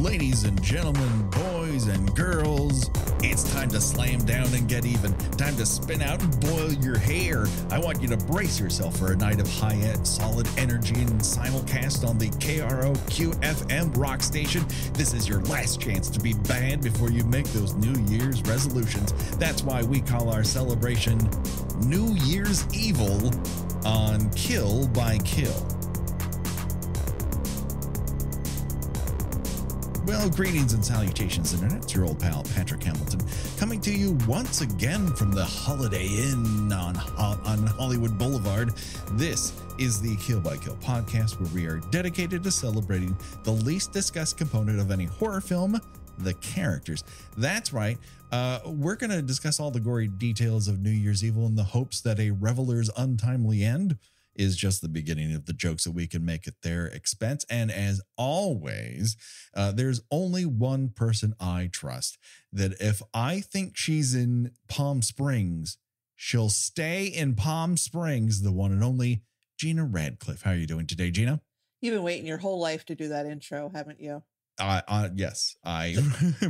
Ladies and gentlemen, boys and girls, it's time to slam down and get even. Time to spin out and boil your hair. I want you to brace yourself for a night of high-end, solid energy and simulcast on the KROQ-FM rock station. This is your last chance to be bad before you make those New Year's resolutions. That's why we call our celebration New Year's Evil on Kill by Kill. Well, greetings and salutations, Internet. It's your old pal, Patrick Hamilton, coming to you once again from the Holiday Inn on Hollywood Boulevard. This is the Kill by Kill podcast, where we are dedicated to celebrating the least discussed component of any horror film, the characters. That's right. We're going to discuss all the gory details of New Year's Evil in the hopes that a reveler's untimely end is just the beginning of the jokes that we can make at their expense. And as always, there's only one person I trust, that if I think she's in Palm Springs, she'll stay in Palm Springs, the one and only Gina Radcliffe. How are you doing today, Gina? You've been waiting your whole life to do that intro, haven't you? Yes, I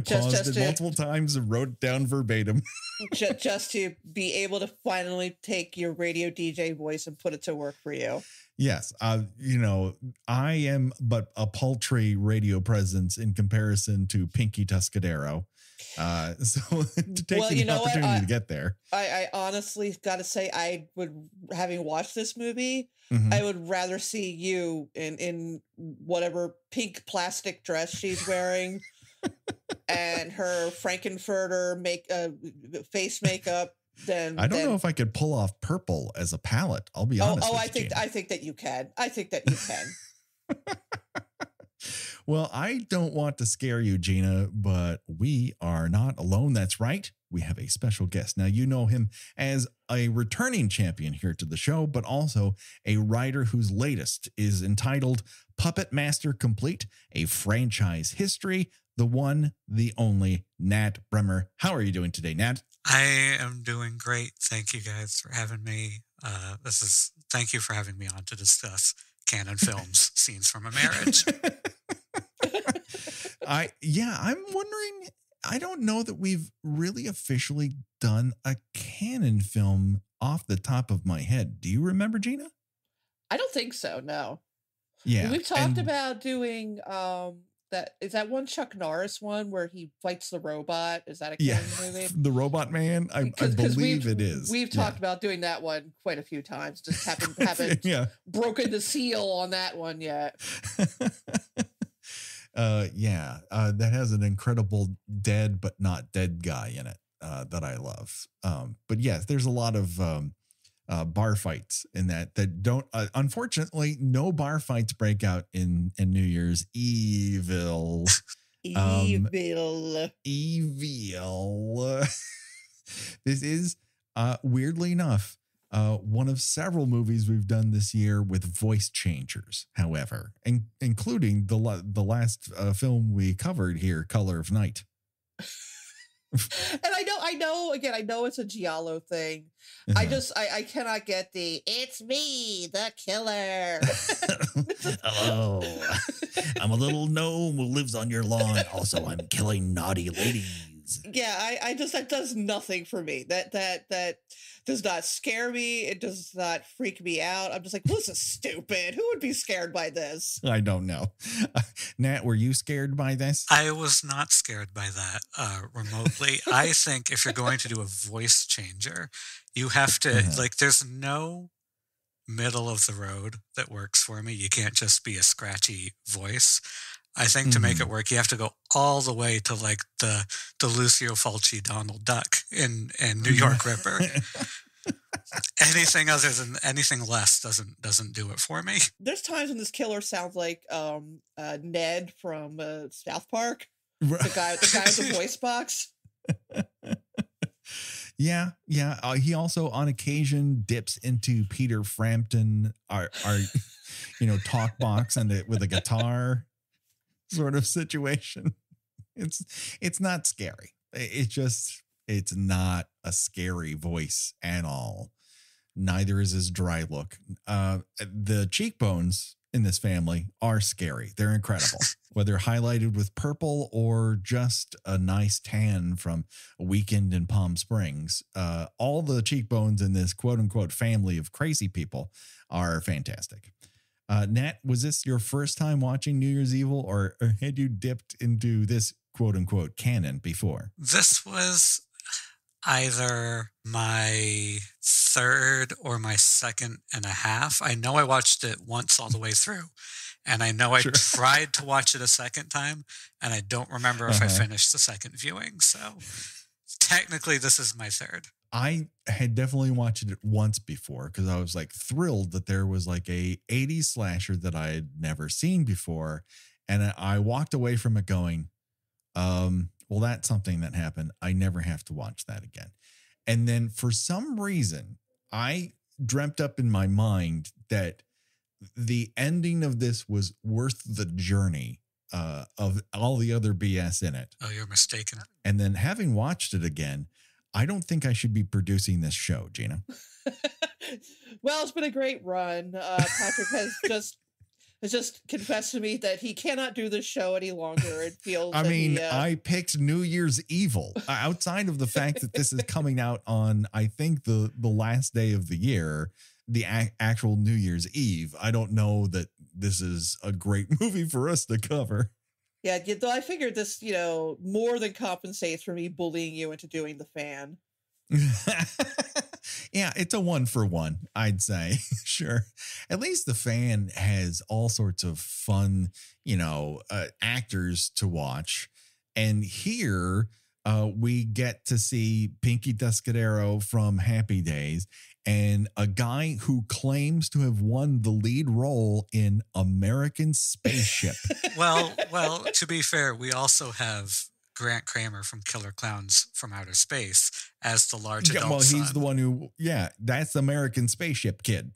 paused it multiple times and wrote it down verbatim. just to be able to finally take your radio DJ voice and put it to work for you. Yes. I am but a paltry radio presence in comparison to Pinky Tuscadero. So to take the opportunity to get there. I honestly got to say, having watched this movie, Mm-hmm. I would rather see you in whatever pink plastic dress she's wearing and her Frankenfurter face makeup than I don't know if I could pull off purple as a palette. I'll be honest. I think that you can. I think that you can. Well, I don't want to scare you, Gina, but we are not alone. That's right. We have a special guest. Now, you know him as a returning champion here to the show, but also a writer whose latest is entitled Puppet Master Complete, a franchise history, the one, the only Nat Brehmer. How are you doing today, Nat? I am doing great. Thank you guys for having me. Thank you for having me on to discuss canon films, scenes from a marriage. I'm wondering, I don't know that we've really officially done a canon film off the top of my head. Do you remember, Gina? I don't think so, no. Yeah. We've talked about doing that one Chuck Norris one where he fights the robot. Is that a canon movie? The Robot Man? I believe it is. We've talked about doing that one quite a few times. Just haven't broken the seal on that one yet. That has an incredible dead but not dead guy in it that I love. But yes, there's a lot of bar fights in that don't unfortunately no bar fights break out in New Year's Evil. Evil. This is weirdly enough one of several movies we've done this year with voice changers, however, including the last film we covered here, Color of Night. And I know it's a Giallo thing. I cannot get it's me, the killer. Hello. I'm a little gnome who lives on your lawn. Also, I'm killing naughty ladies. Yeah, that does nothing for me. That does not scare me. It does not freak me out. I'm just like, this is stupid. Who would be scared by this? I don't know. Nat, were you scared by this? I was not scared by that remotely. I think if you're going to do a voice changer, you have to, there's no middle of the road that works for me. You can't just be a scratchy voice. I think to make it work, you have to go all the way to like the Lucio Fulci Donald Duck in New York Ripper. Anything less doesn't do it for me. There's times when this killer sounds like Ned from South Park, the guy with the voice box. Yeah. He also on occasion dips into Peter Frampton, our talk box and with a guitar sort of situation. It's not scary. It's not a scary voice at all. Neither is his dry look. The cheekbones in this family are scary. They're incredible, whether highlighted with purple or just a nice tan from a weekend in Palm Springs. All the cheekbones in this quote unquote family of crazy people are fantastic. Nat, was this your first time watching New Year's Evil, or had you dipped into this quote unquote canon before? This was either my third or my second and a half. I know I watched it once all the way through, and I know I tried to watch it a second time, and I don't remember if I finished the second viewing. So technically this is my third. I had definitely watched it once before because I was like thrilled that there was like a 80s slasher that I had never seen before. And I walked away from it going, well, that's something that happened. I never have to watch that again. And then for some reason, I dreamt up in my mind that the ending of this was worth the journey of all the other BS in it. Oh, you're mistaken. And then having watched it again, I don't think I should be producing this show, Gina. Well, it's been a great run. Patrick has just confessed to me that he cannot do this show any longer. It feels. I mean, I picked New Year's Evil outside of the fact that this is coming out on, I think, the last day of the year, the actual New Year's Eve. I don't know that this is a great movie for us to cover. Yeah, though I figured this, more than compensates for me bullying you into doing the fan. Yeah, it's a 1-for-1, I'd say. Sure. At least the fan has all sorts of fun, actors to watch. And here we get to see Pinky Descadero from Happy Days and a guy who claims to have won the lead role in American Spaceship. Well, to be fair, we also have Grant Kramer from Killer Clowns from Outer Space as the large adult son. He's the one who, that's American Spaceship Kid.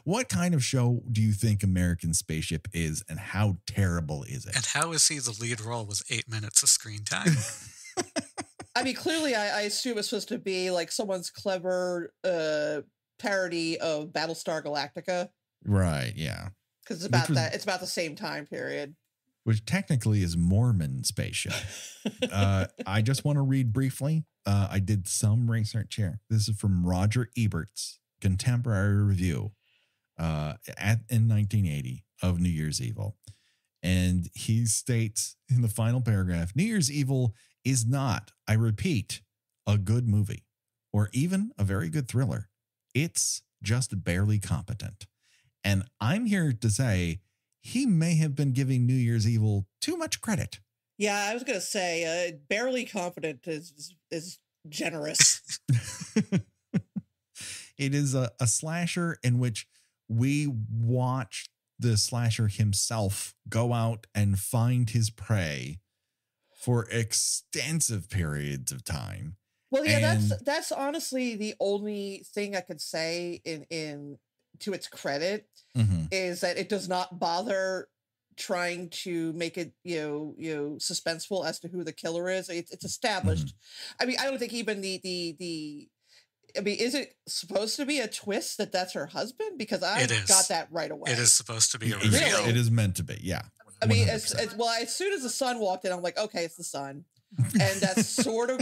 What kind of show do you think American Spaceship is, and how terrible is it? And how is he the lead role with 8 minutes of screen time? I mean, clearly I assume it's supposed to be like someone's clever parody of Battlestar Galactica. Right, yeah. Because it's about that. It's about the same time period. Which technically is Mormon Spaceship. I just want to read briefly. I did some research here. This is from Roger Ebert's contemporary review in 1980 of New Year's Evil. And he states in the final paragraph, New Year's Evil is not, I repeat, a good movie or even a very good thriller. It's just barely competent. And I'm here to say he may have been giving New Year's Evil too much credit. Yeah, I was going to say barely competent is generous. It is a slasher in which we watch the slasher himself go out and find his prey for extensive periods of time. Well, yeah, that's honestly the only thing I could say in to its credit is that it does not bother trying to make it suspenseful as to who the killer is. It's established. I mean, I don't think even the I mean, is it supposed to be a twist that that's her husband? Because I got that right away. It is supposed to be a reveal. Really? It is meant to be, yeah. I mean, as soon as the son walked in, I'm like, okay, it's the son. And that's sort of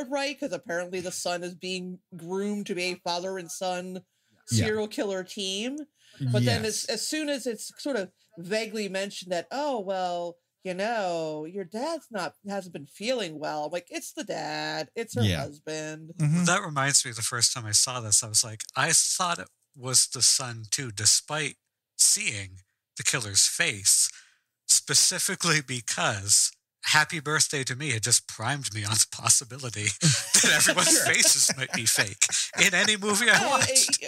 right, because apparently the son is being groomed to be a father and son serial killer team. But then as soon as it's sort of vaguely mentioned that, oh, well, your dad's hasn't been feeling well. I'm like, it's the dad. It's her husband. That reminds me, the first time I saw this, I was like, I thought it was the son too, despite seeing the killer's face, specifically because Happy Birthday to Me had just primed me on the possibility that everyone's faces might be fake in any movie I watched.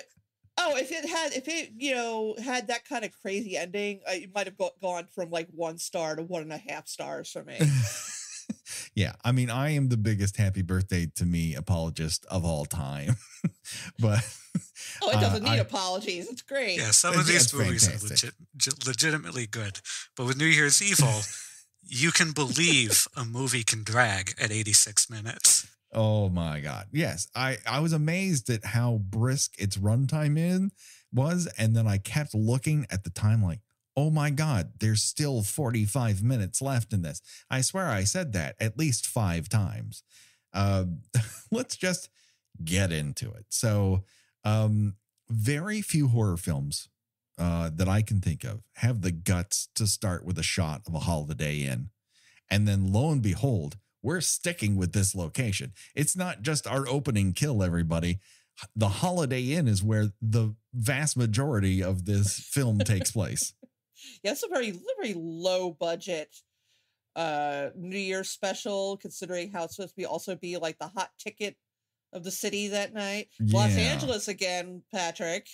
If it had that kind of crazy ending, it might have gone from like 1 star to 1.5 stars for me. Yeah, I mean, I am the biggest Happy Birthday to Me apologist of all time, but it doesn't need apologies. It's great. Yeah, some of these movies are legitimately good, but with New Year's Evil, you can believe a movie can drag at 86 minutes. Oh my God. Yes. I was amazed at how brisk its runtime was. And then I kept looking at the time like, oh my God, there's still 45 minutes left in this. I swear I said that at least 5 times. Let's just get into it. So very few horror films that I can think of have the guts to start with a shot of a Holiday Inn. And then lo and behold, we're sticking with this location. It's not just our opening kill, everybody. The Holiday Inn is where the vast majority of this film takes place. Yeah, it's a very, very low budget New Year's special, considering how it's supposed to also be like the hot ticket of the city that night. Yeah. Los Angeles again, Patrick.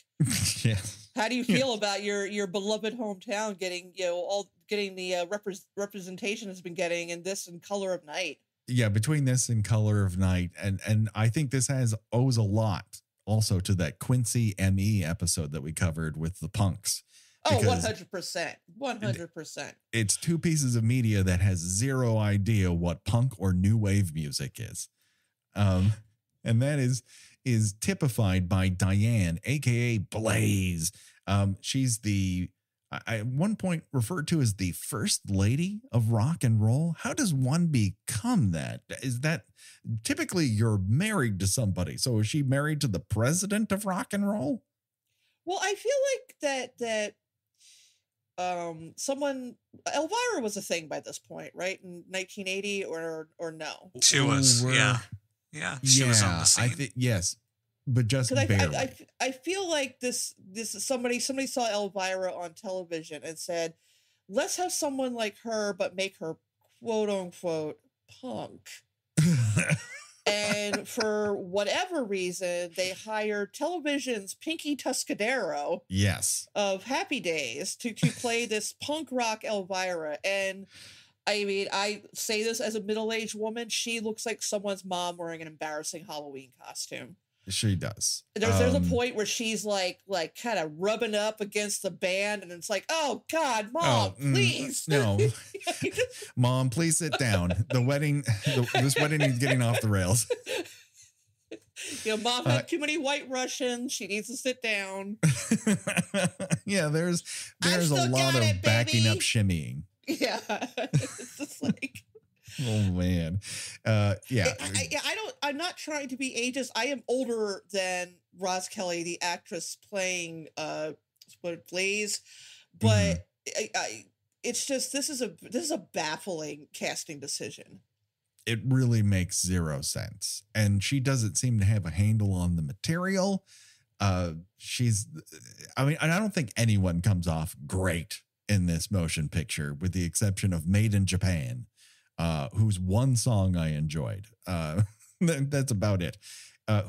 Yeah. How do you feel about your beloved hometown getting the representation it's been getting in this and Color of Night? Yeah, between this and Color of Night, and I think this owes a lot also to that Quincy M.E. episode that we covered with the punks. Oh, 100%. 100%. It's 2 pieces of media that has zero idea what punk or new wave music is. And that is typified by Diane, aka Blaze. She's I at one point referred to as the first lady of rock and roll. How does one become that? Is that typically you're married to somebody? So is she married to the president of rock and roll? Well, I feel like that someone, Elvira was a thing by this point, right? In 1980 or no? She was, yeah. She was on the scene. Yes, but just barely. I feel like this is somebody saw Elvira on television and said, let's have someone like her, but make her quote unquote punk. And for whatever reason, they hired television's Pinky Tuscadero, yes, of Happy Days to play this punk rock Elvira. And I mean, I say this as a middle-aged woman, she looks like someone's mom wearing an embarrassing Halloween costume. She does. There's a point where she's like kind of rubbing up against the band, and it's like, oh God, Mom, please. No. Mom, please sit down. This wedding is getting off the rails. Mom had too many White Russians. She needs to sit down. Yeah, there's a lot of backing up shimmying. Yeah. It's just like, oh man. Yeah. I'm not trying to be ageist. I am older than Roz Kelly, the actress playing Blaze, but it's just this is a baffling casting decision. It really makes zero sense, and she doesn't seem to have a handle on the material. I don't think anyone comes off great in this motion picture, with the exception of Made in Japan, whose one song I enjoyed. That's about it.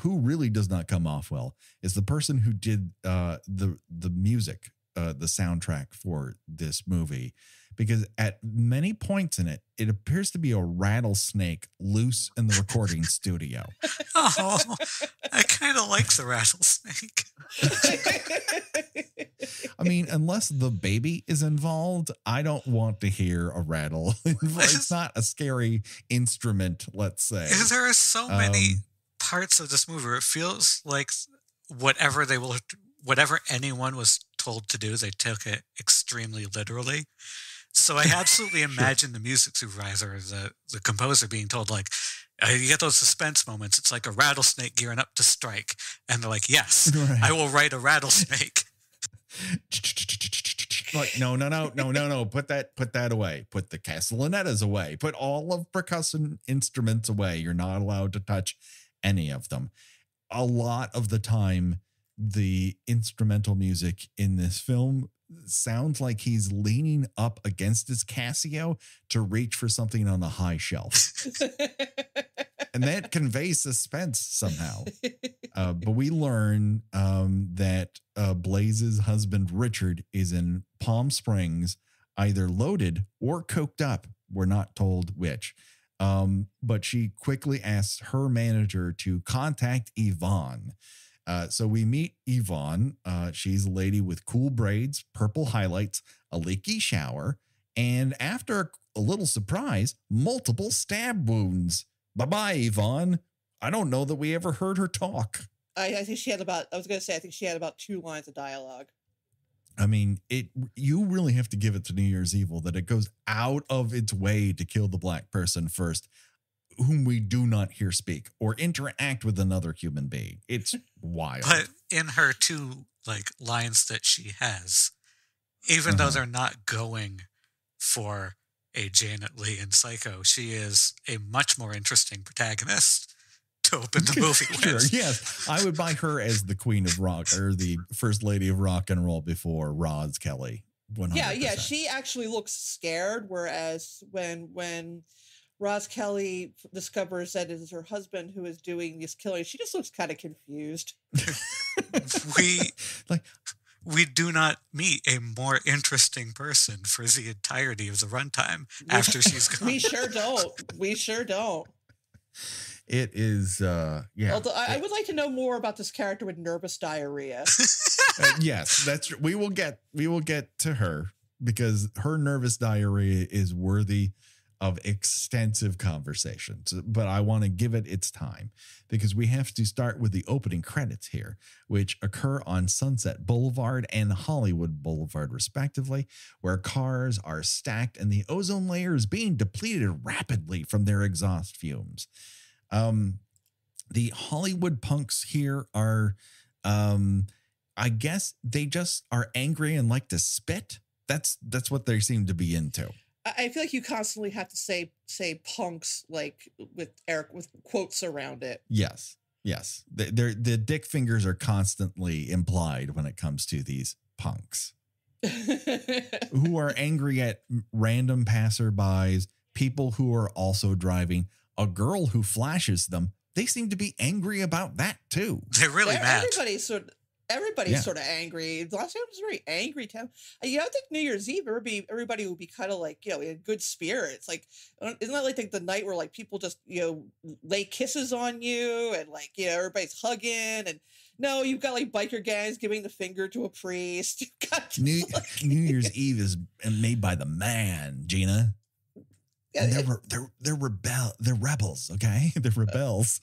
Who really does not come off well is the person who did the music, the soundtrack for this movie, because at many points in it, it appears to be a rattlesnake loose in the recording studio. Oh, I kind of like the rattlesnake. I mean, unless the baby is involved, I don't want to hear a rattle. It's not a scary instrument, let's say. There are so many parts of this movie where it feels like whatever anyone was told to do, they took it extremely literally. So I absolutely imagine the music supervisor, the composer, being told, like, you get those suspense moments. It's like a rattlesnake gearing up to strike. And they're like, yes, right. I will write a rattlesnake. Like, no. Put that away. Put the castellanettas away. Put all of percussion instruments away. You're not allowed to touch any of them. A lot of the time, the instrumental music in this film sounds like he's leaning up against his Casio to reach for something on the high shelf. And that conveys suspense somehow. But we learn that Blaze's husband, Richard, is in Palm Springs, either loaded or coked up. We're not told which. But she quickly asks her manager to contact Yvonne. So we meet Yvonne. She's a lady with cool braids, purple highlights, a leaky shower, and after a little surprise, multiple stab wounds. Bye-bye, Yvonne. I don't know that we ever heard her talk. I think she had about, I was going to say, I think she had about 2 lines of dialogue. I mean, you really have to give it to New Year's Evil that it goes out of its way to kill the black person first, whom we do not hear speak or interact with another human being. It's wild. But in her 2 like lines that she has, even though they're not going for a Janet Leigh in Psycho, she is a much more interesting protagonist to open the movie with. Yes, I would buy her as the queen of rock or the first lady of rock and roll before Roz Kelly. 100%. Yeah, she actually looks scared, whereas when Roz Kelly discovers that it is her husband who is doing this killing, she just looks kind of confused. We do not meet a more interesting person for the entirety of the runtime after she's gone. We sure don't. It is, yeah. Although I would like to know more about this character with nervous diarrhea. Yes, that's we will get to her because her nervous diarrhea is worthy of extensive conversations. But I want to give it its time because we have to start with the opening credits here, which occur on Sunset Boulevard and Hollywood Boulevard, respectively, where cars are stacked and the ozone layer is being depleted rapidly from their exhaust fumes. The Hollywood punks here are, I guess they just are angry and like to spit. That's what they seem to be into. I feel like you constantly have to say punks like with quotes around it. Yes. The dick fingers are constantly implied when it comes to these punks who are angry at random passerbys, people who are also driving, a girl who flashes them. They seem to be angry about that too. They're really mad. Everybody's sort of angry. The last time was a very angry time. I think New Year's Eve, everybody would be kind of like, in good spirits. Like, isn't that like the night where like people just, lay kisses on you and like, everybody's hugging and no, you've got like biker gangs giving the finger to a priest. You've got New Year's Eve is made by the man, Gina. And they're rebels, okay? They're rebels.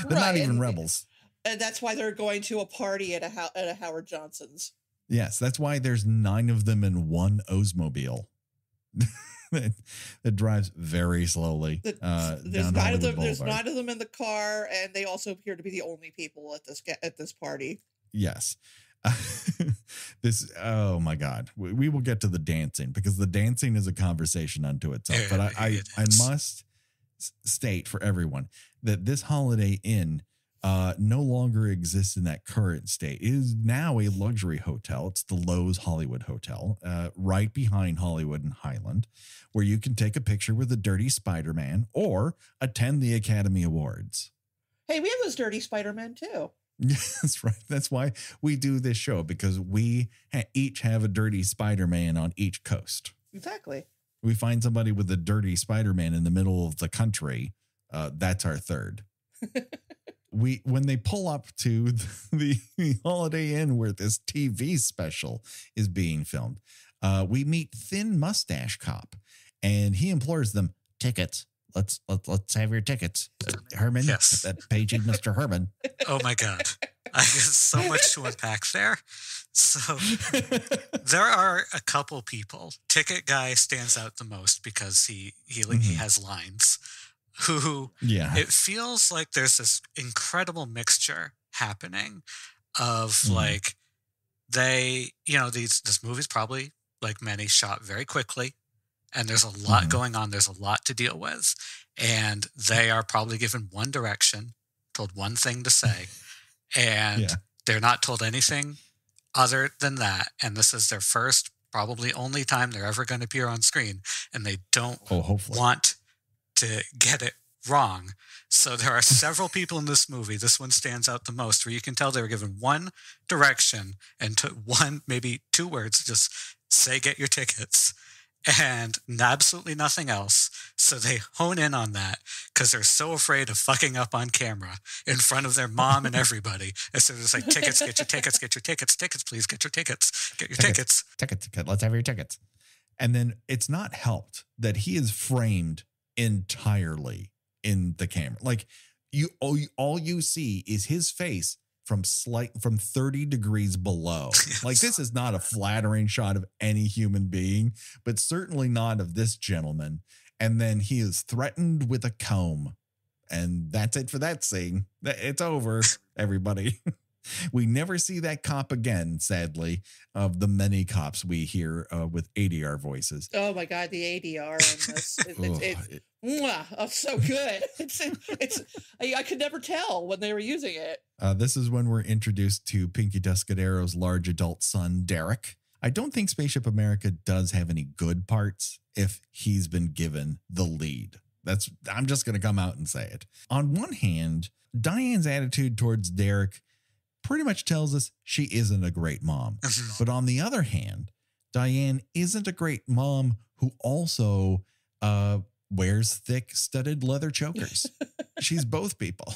They're not even rebels. And that's why they're going to a party at a Howard Johnson's. Yes, that's why there's 9 of them in one Oldsmobile that drives very slowly. There's 9 of them. There's 9 of them in the car, and they also appear to be the only people at this party. Yes. Oh my God, we will get to the dancing because the dancing is a conversation unto itself. But I must state for everyone that this Holiday Inn no longer exists in that current state. It is now a luxury hotel. It's the Lowe's Hollywood Hotel, right behind Hollywood and Highland, where you can take a picture with the Dirty Spider-Man or attend the Academy Awards. Hey, we have those Dirty Spider-Men too. That's right. That's why we do this show, because we each have a dirty Spider-Man on each coast. Exactly. We find somebody with a dirty Spider-Man in the middle of the country. That's our third. When they pull up to the Holiday Inn where this TV special is being filmed, we meet Thin Mustache Cop, and he implores them, tickets. Let's have your tickets. Herman, yes. Paging Mr. Herman. Oh my God. I have so much to unpack there. So there are a couple people. Ticket guy stands out the most because he has lines. It feels like there's this incredible mixture happening of like this movie's probably like many shot very quickly. And there's a lot going on. There's a lot to deal with. And they are probably given one direction, told one thing to say. And they're not told anything other than that. And this is their first, probably only time they're ever going to appear on screen. And they don't want to get it wrong. So there are several people in this movie. This one stands out the most, where you can tell they were given one direction and one, maybe 2 words, just say, get your tickets. And absolutely nothing else. So they hone in on that because they're so afraid of fucking up on camera in front of their mom and everybody. And so it's like, tickets, get your tickets, get your tickets, tickets, please, get your tickets, get your tickets. Tickets, let's have your tickets. And then it's not helped that he is framed entirely in the camera. Like, all you see is his face from 30 degrees below. Like, this is not a flattering shot of any human being, but certainly not of this gentleman. And then he is threatened with a comb. And that's it for that scene. It's over, everybody. We never see that cop again, sadly, of the many cops we hear with ADR voices. Oh my God, the ADR in this. It's so good. I could never tell when they were using it. This is when we're introduced to Pinky Tuscadero's large adult son, Derek. I don't think Spaceship America does have any good parts if he's been given the lead. I'm just going to come out and say it. On one hand, Diane's attitude towards Derek pretty much tells us she isn't a great mom. But on the other hand, Diane isn't a great mom who also wears thick studded leather chokers. She's both people.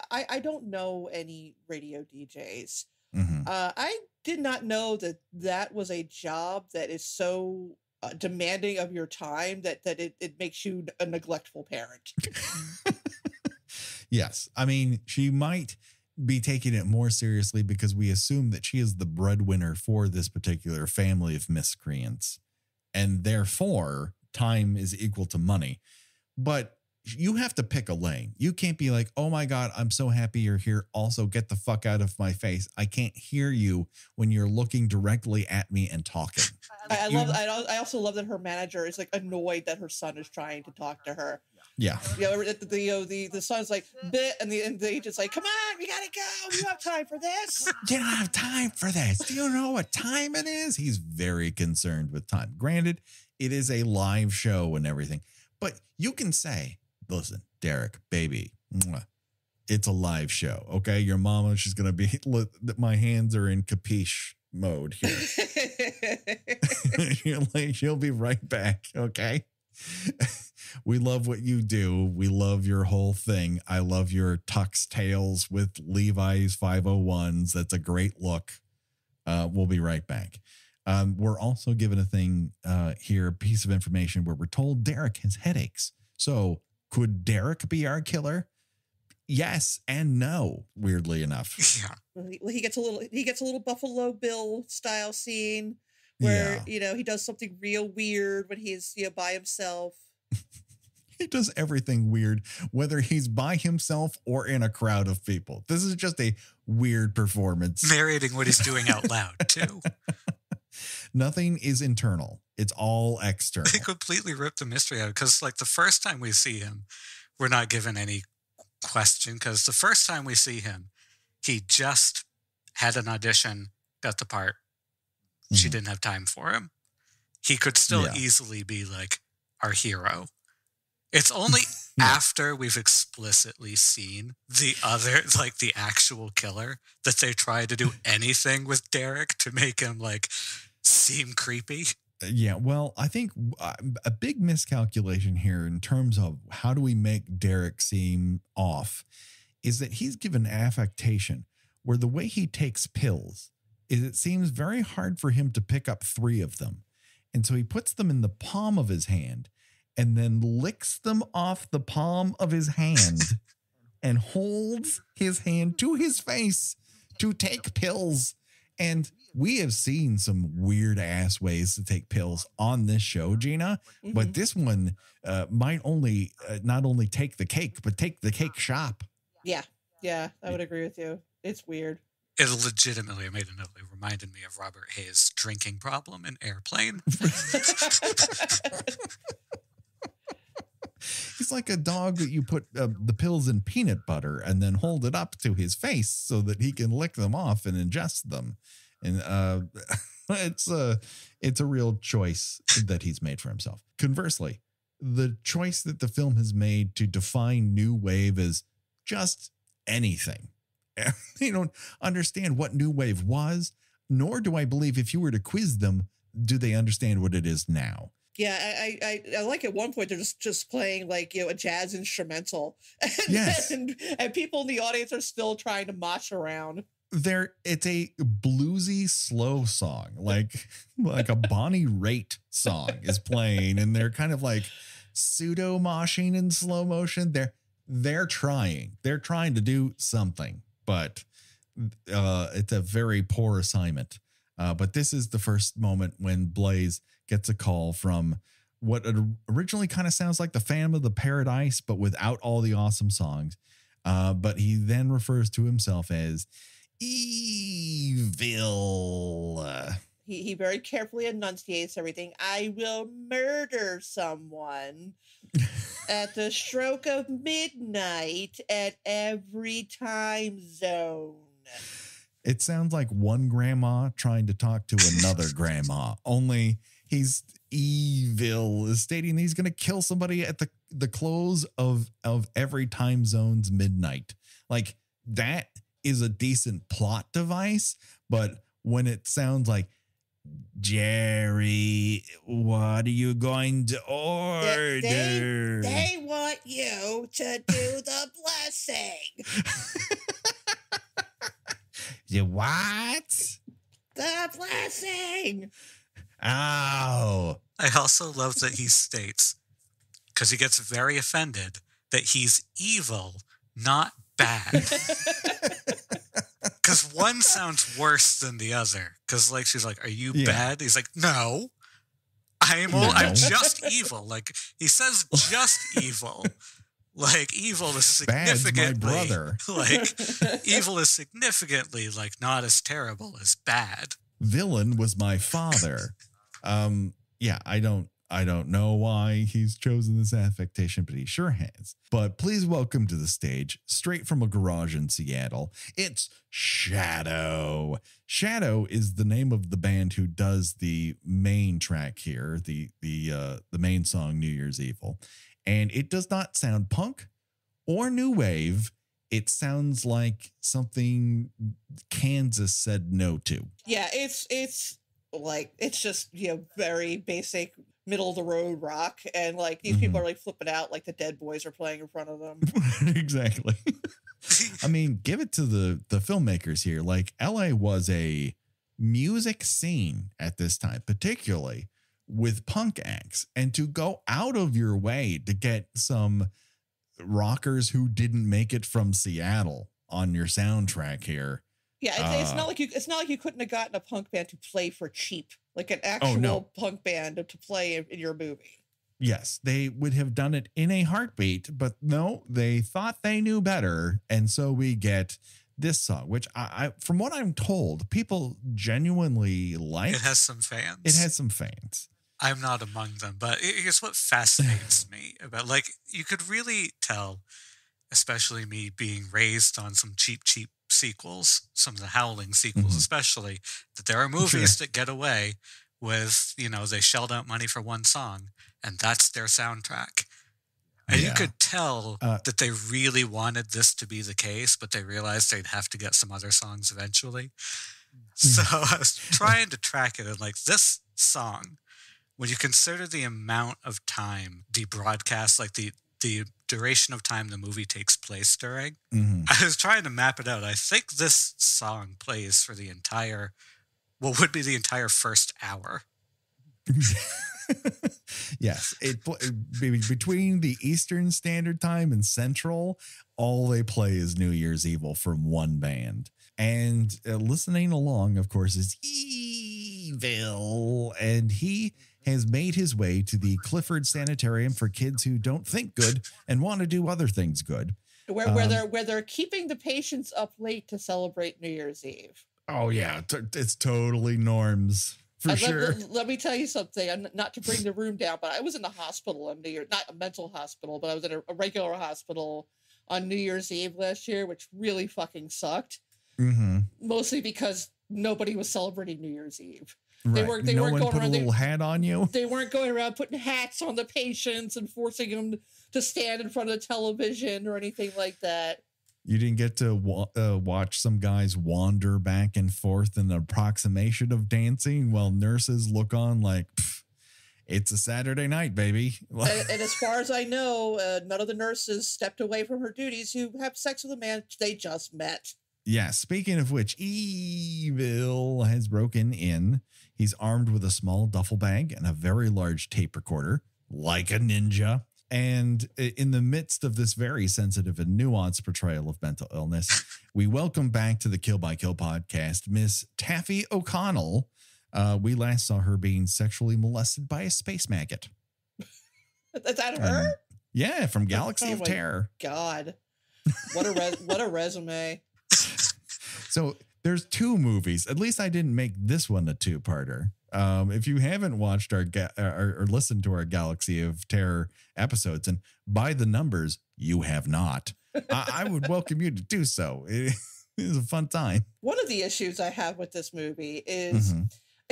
I don't know any radio DJs. Mm-hmm. I did not know that was a job that is so demanding of your time that it makes you a neglectful parent. Yes. I mean, she might be taking it more seriously because we assume that she is the breadwinner for this particular family of miscreants. And therefore, time is equal to money. But you have to pick a lane. You can't be like, oh my God, I'm so happy you're here. Also, get the fuck out of my face. I can't hear you when you're looking directly at me and talking. I also love that her manager is like annoyed that her son is trying to talk to her. Yeah. The son's like, bit, and the agent's like, come on, we gotta go. You have time for this? You don't have time for this. Do you know what time it is? He's very concerned with time. Granted, it is a live show and everything, but you can say, listen, Derek, baby, it's a live show. Okay. Your mama, she's going to be, my hands are in capiche mode here. She'll be right back. Okay. We love what you do. We love your whole thing. I love your tux tails with Levi's 501s. That's a great look. We'll be right back. We're also given a thing here, a piece of information where we're told Derek has headaches. So could Derek be our killer? Yes and no, weirdly enough. Yeah. Well, he gets a little Buffalo Bill style scene where, he does something real weird when he's, by himself. He does everything weird, whether he's by himself or in a crowd of people. This is just a weird performance. Narrating what he's doing out loud, too. Nothing is internal. It's all external. They completely ripped the mystery out because, like, the first time we see him, we're not given any question because the first time we see him, he just had an audition, got the part. Mm-hmm. She didn't have time for him. He could still easily be, like, our hero. It's only after we've explicitly seen the other, like, the actual killer, that they try to do anything with Derek to make him, like, seem creepy. Yeah, well, I think a big miscalculation here in terms of how do we make Derek seem off is that he's given affectation where the way he takes pills is it seems very hard for him to pick up 3 of them. And so he puts them in the palm of his hand and then licks them off the palm of his hand and holds his hand to his face to take pills. And we have seen some weird ass ways to take pills on this show, Gina, but this one might not only take the cake, but take the cake shop. Yeah, I would agree with you. It's weird. It legitimately, I made a note, it reminded me of Robert Hayes' drinking problem in Airplane. He's like a dog that you put the pills in peanut butter and then hold it up to his face so that he can lick them off and ingest them. And it's a real choice that he's made for himself. Conversely, the choice that the film has made to define new wave as just anything. They don't understand what new wave was, nor do I believe if you were to quiz them, do they understand what it is now? Yeah, I like at one point they're just playing like, a jazz instrumental. Yes. and people in the audience are still trying to mosh around. It's a bluesy slow song, like a Bonnie Raitt song is playing, and they're kind of like pseudo moshing in slow motion. they're trying to do something, but it's a very poor assignment. But this is the first moment when Blaze gets a call from what originally kind of sounds like the Phantom of the Paradise, but without all the awesome songs. But he then refers to himself as evil. He very carefully enunciates everything. I will murder someone at the stroke of midnight at every time zone. It sounds like one grandma trying to talk to another grandma, only he's evil, is stating he's going to kill somebody at the close of every time zone's midnight. Like, that is a decent plot device, but when it sounds like, Jerry, what are you going to order? They want you to do the blessing. You what? The blessing. Ow. I also love that he states, because he gets very offended, that he's evil, not bad. Because one sounds worse than the other. Because like she's like, "Are you bad?" He's like, "No, I'm just evil." Like he says, "Just evil." Like evil is significantly, Bad's my brother. Like evil is significantly like not as terrible as bad. Villain was my father. Yeah, I don't know why he's chosen this affectation, but he sure has. But please welcome to the stage, straight from a garage in Seattle, it's Shadow. Shadow is the name of the band who does the main track here, the main song, New Year's Evil. And it does not sound punk or new wave. It sounds like something Kansas said no to. Yeah, it's like, it's just, very basic middle of the road rock, and like these people are like flipping out like the Dead Boys are playing in front of them. Exactly. I mean, give it to the filmmakers here. Like, LA was a music scene at this time, particularly with punk acts, and to go out of your way to get some rockers who didn't make it from Seattle on your soundtrack here. Yeah, it's not like you couldn't have gotten a punk band to play for cheap, like an actual punk band to play in your movie. Yes, they would have done it in a heartbeat, but no, they thought they knew better. And so we get this song, which I from what I'm told, people genuinely like. It has some fans. I'm not among them, but here's what fascinates me about, like, you could really tell, especially me being raised on some cheap sequels, some of the Howling sequels especially, that there are movies that get away with, they shelled out money for one song, and that's their soundtrack. And you could tell that they really wanted this to be the case, but they realized they'd have to get some other songs eventually. So I was trying to track it, and like this song, when you consider the amount of time the broadcast, like the duration of time the movie takes place during, I was trying to map it out. I think this song plays for the entire, what would be the entire first hour. Yes, between the Eastern Standard Time and Central, all they play is New Year's Evil from one band. And listening along, of course, is Evil, and he has made his way to the Clifford Sanitarium for kids who don't think good and want to do other things good. Where they're keeping the patients up late to celebrate New Year's Eve. Oh yeah, it's totally norms for sure. Let me tell you something. Not to bring the room down, but I was in the hospital on New Year's, not a mental hospital, but I was in a regular hospital on New Year's Eve last year, which really fucking sucked. Mostly because nobody was celebrating New Year's Eve. Right. They weren't going put around, a little hat on you. They weren't going around putting hats on the patients and forcing them to stand in front of the television or anything like that. You didn't get to watch some guys wander back and forth in an approximation of dancing while nurses look on like, it's a Saturday night, baby. And as far as I know, none of the nurses stepped away from her duties who have sex with a man they just met. Yeah, speaking of which, Evil has broken in. He's armed with a small duffel bag and a very large tape recorder, like a ninja. And in the midst of this very sensitive and nuanced portrayal of mental illness, we welcome back to the Kill by Kill podcast, Miss Taffy O'Connell. We last saw her being sexually molested by a space maggot. Is that her? Yeah, from Galaxy of Terror. God, what a resume. So there's 2 movies. At least I didn't make this one a 2-parter. If you haven't watched or listened to our Galaxy of Terror episodes, and by the numbers, you have not, I would welcome you to do so. It is a fun time. One of the issues I have with this movie is,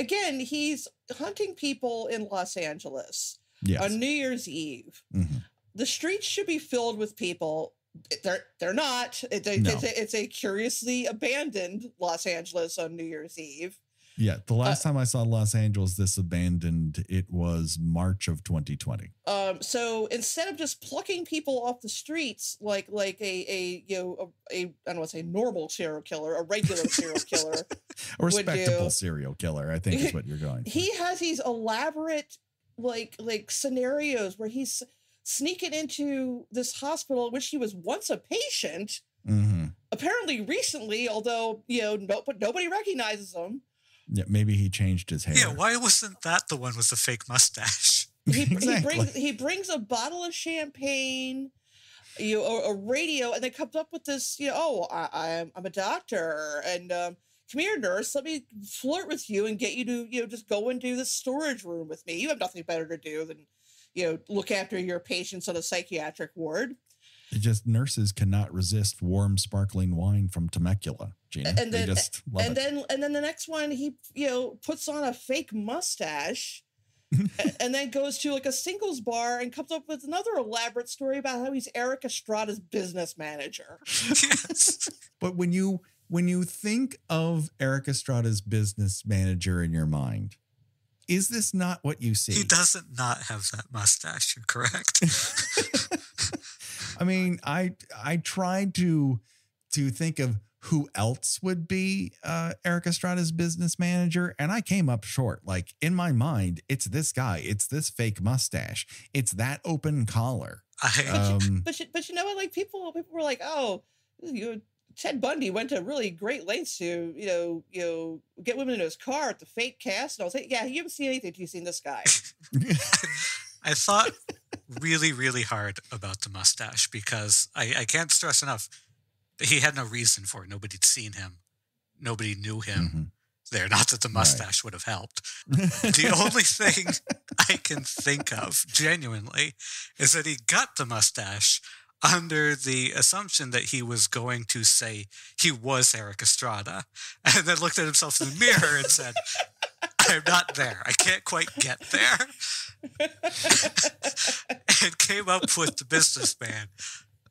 again, he's hunting people in Los Angeles on New Year's Eve. The streets should be filled with people. They're not. It's a curiously abandoned Los Angeles on New Year's Eve. Yeah, the last time I saw Los Angeles this abandoned, it was March of 2020. So instead of just plucking people off the streets like a I don't want to say normal serial killer, a regular serial killer, a respectable serial killer, I think is what you're going for. He has these elaborate like scenarios where he's sneaking into this hospital in which he was once a patient. Apparently recently, although nobody recognizes him. Yeah, maybe he changed his hair. Yeah, why wasn't that the one with the fake mustache? He brings a bottle of champagne, or a radio, and then comes up with this, I'm a doctor, and come here, nurse, let me flirt with you and get you to, just go into the storage room with me. You have nothing better to do than, look after your patients on a psychiatric ward. It just nurses cannot resist warm, sparkling wine from Temecula, Gina. And then the next one, he puts on a fake mustache, and then goes to like a singles bar and comes up with another elaborate story about how he's Eric Estrada's business manager. Yes. But when you think of Eric Estrada's business manager in your mind, is this not what you see? He doesn't not have that mustache. You're correct. I mean, I tried to think of who else would be Eric Estrada's business manager, and I came up short. Like, in my mind, it's this guy. It's this fake mustache. It's that open collar. But you know what? Like, people were like, oh, Ted Bundy went to really great lengths to, get women in his car at the fake cast. And I was like, yeah, you haven't seen anything till you've seen this guy. I thought really, really hard about the mustache because I can't stress enough. He had no reason for it. Nobody'd seen him. Nobody knew him there. Not that the mustache would have helped. The only thing I can think of, genuinely, is that he got the mustache under the assumption that he was going to say he was Eric Estrada, and then looked at himself in the mirror and said, I'm not there. I can't quite get there. And came up with the businessman,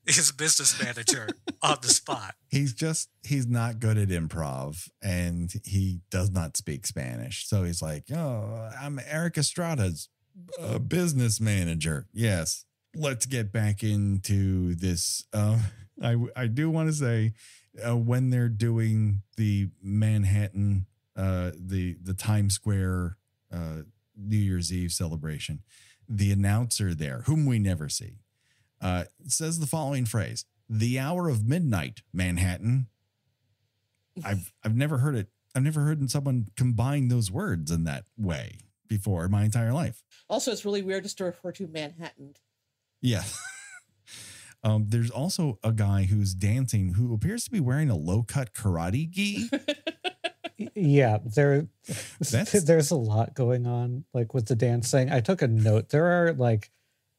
his business manager, on the spot. He's not good at improv, and he does not speak Spanish. So he's like, oh, I'm Eric Estrada's business manager. Yes. Let's get back into this. I do want to say when they're doing the Manhattan, the Times Square New Year's Eve celebration, the announcer there, whom we never see, says the following phrase: "The hour of midnight, Manhattan." I've never heard it. I've never heard someone combine those words in that way before in my entire life. Also, it's really weird just to refer to Manhattan. Yeah. There's also a guy who's dancing who appears to be wearing a low-cut karate gi. Yeah, there's a lot going on, like with the dancing. I took a note. There are like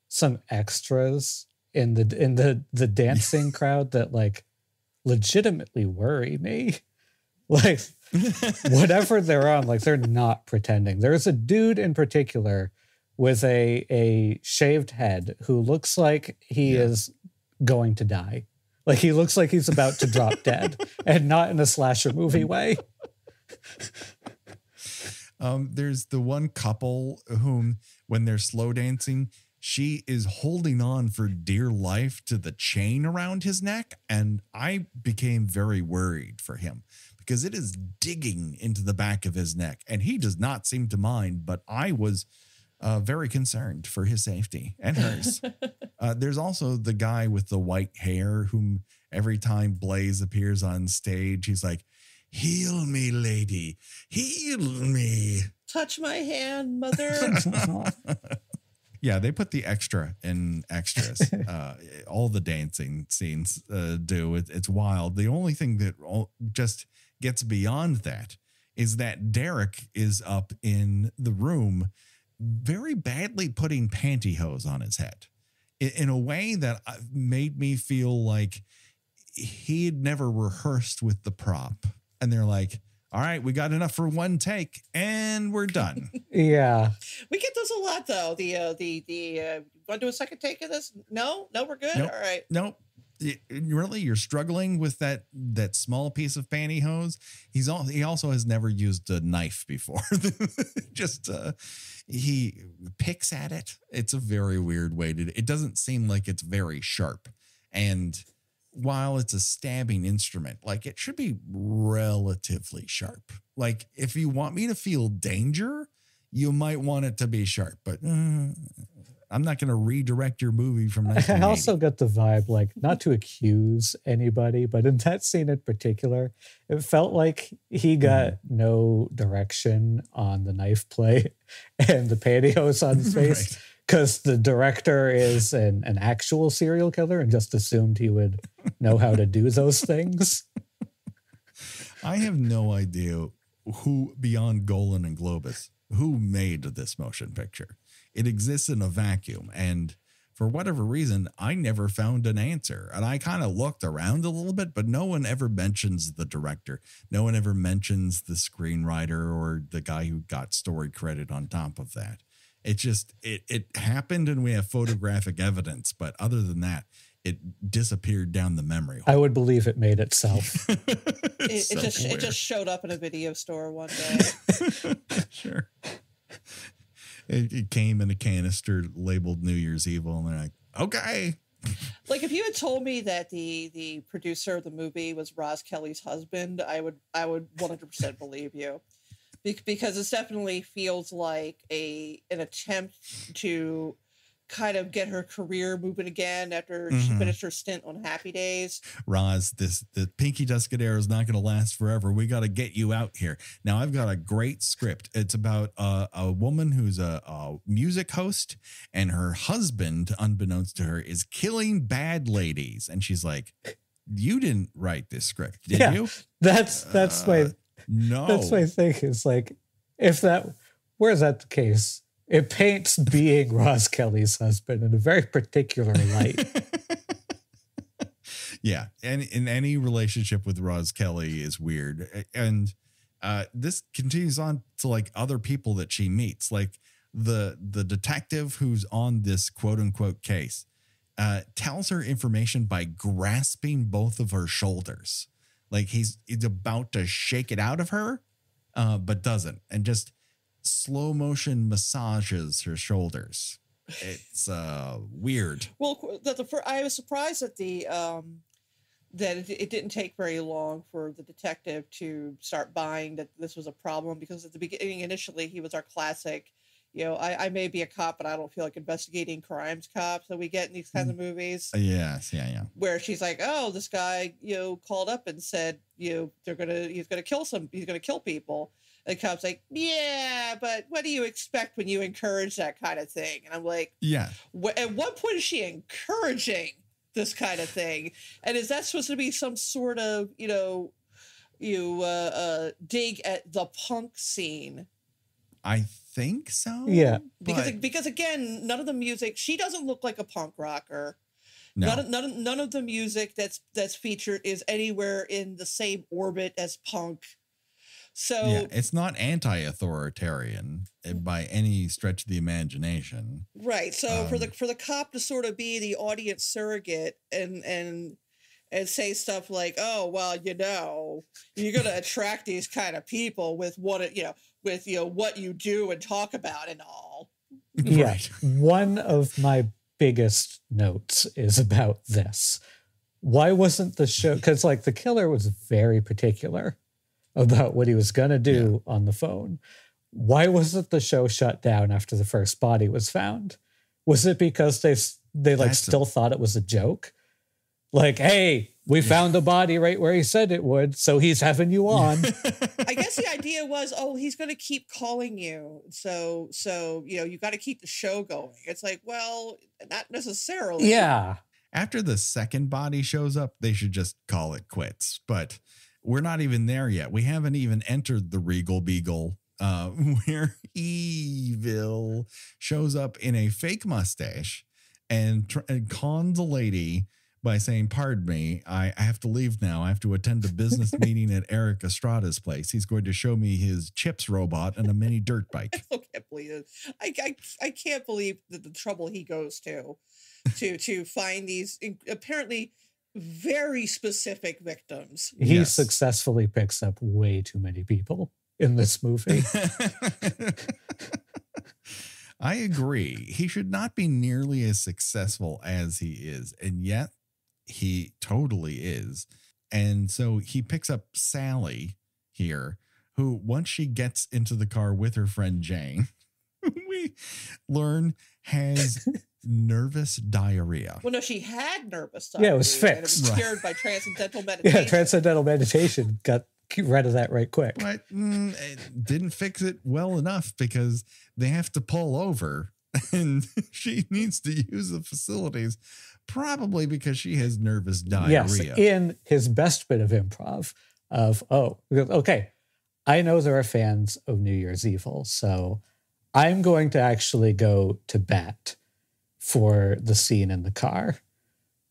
some extras in the dancing crowd that like legitimately worry me. Like whatever they're on, like they're not pretending. There's a dude in particular with a shaved head who looks like he is going to die. Like he looks like he's about to drop dead, and not in a slasher movie way. There's the one couple whom, when they're slow dancing, she is holding on for dear life to the chain around his neck. And I became very worried for him because it is digging into the back of his neck, and he does not seem to mind. But I was very concerned for his safety and hers. There's also the guy with the white hair whom every time Blaze appears on stage, he's like, "Heal me, lady. Heal me. Touch my hand, mother." Yeah, they put the extra in extras. All the dancing scenes do. It's wild. The only thing that just gets beyond that is that Derek is up in the room very badly putting pantyhose on his head in a way that made me feel like he had never rehearsed with the prop. And they're like, "All right, we got enough for one take and we're done." Yeah. We get those a lot though. Want to do a second take of this? No, we're good. Nope. All right. Nope. Really, you're struggling with that small piece of pantyhose. He also has never used a knife before. Just he picks at it. It's a very weird way to. It doesn't seem like it's very sharp, and while it's a stabbing instrument, like it should be relatively sharp. Like if you want me to feel danger, you might want it to be sharp, but I'm not going to redirect your movie from 1980. I also got the vibe, like, not to accuse anybody, but in that scene in particular, it felt like he got no direction on the knife play and the pantyhose on his face. Right. Because the director is an actual serial killer and just assumed he would know how to do those things. I have no idea who, beyond Golan and Globus, who made this motion picture. It exists in a vacuum. And for whatever reason, I never found an answer. And I kind of looked around a little bit, but no one ever mentions the director. No one ever mentions the screenwriter or the guy who got story credit on top of that. It just, it happened and we have photographic evidence. But other than that, it disappeared down the memory hole. I would believe it made itself. It just showed up in a video store one day. Sure. It came in a canister labeled New Year's Evil, and they're like, "Okay." Like if you had told me that the producer of the movie was Roz Kelly's husband, I would 100% believe you. Because it definitely feels like an attempt to kind of get her career moving again after she finished her stint on Happy Days. Roz, the Pinky Tuscadero is not going to last forever. We got to get you out here. Now, I've got a great script. It's about a woman who's a music host, and her husband, unbeknownst to her, is killing bad ladies. And she's like, "You didn't write this script, did you?" That's my... No. That's my thing. Is like, where's that the case? It paints being Roz Kelly's husband in a very particular light. Yeah. And in any relationship with Roz Kelly is weird. And this continues on to like other people that she meets, like the detective who's on this quote unquote case, tells her information by grasping both of her shoulders. Like he's about to shake it out of her, but doesn't, and just slow motion massages her shoulders. It's weird. Well, I was surprised that that it didn't take very long for the detective to start buying that this was a problem, because at the beginning, initially, he was our classic, I may be a cop, but I don't feel like investigating crimes cops that we get in these kinds of movies. Yes, yeah. Where she's like, "Oh, this guy, called up and said, he's gonna kill people." And the cop's like, "Yeah, but what do you expect when you encourage that kind of thing?" And I'm like, "Yeah. At what point is she encouraging this kind of thing? And is that supposed to be some sort of, dig at the punk scene?" I think so. Yeah. Because again, none of the music, she doesn't look like a punk rocker. No. None of the music that's featured is anywhere in the same orbit as punk. So yeah, it's not anti-authoritarian by any stretch of the imagination. Right. So for the cop to sort of be the audience surrogate and say stuff like, "Oh, well, you're going to attract these kind of people with what you do and talk about and all." Yeah. Right. One of my biggest notes is about this. Why wasn't the show, because like the killer was very particular about what he was going to do on the phone. why wasn't the show shut down after the first body was found? Was it because they like still thought it was a joke? Like, hey, we found the body right where he said it would, so he's having you on. I guess the idea was, he's going to keep calling you. So, you got to keep the show going. It's like, well, not necessarily. Yeah. After the second body shows up, they should just call it quits. But we're not even there yet. We haven't even entered the Regal Beagle, where Evil shows up in a fake mustache and cons a lady by saying, pardon me, I have to leave now. I have to attend a business meeting at Eric Estrada's place. He's going to show me his chips robot and a mini dirt bike. I can't believe it. I can't believe the trouble he goes to find these apparently very specific victims. He successfully picks up way too many people in this movie. I agree. He should not be nearly as successful as he is. And yet he totally is. And so he picks up Sally here, who once she gets into the car with her friend Jane, we learn has nervous diarrhea. Well, no, she had nervous diarrhea. Yeah, it was fixed. And it was cured by transcendental meditation. Yeah, transcendental meditation got rid of that right quick. But it didn't fix it well enough because they have to pull over and she needs to use the facilities, probably because she has nervous diarrhea. Yes, in his best bit of improv of, okay, I know there are fans of New Year's Evil, so I'm going to actually go to bat for the scene in the car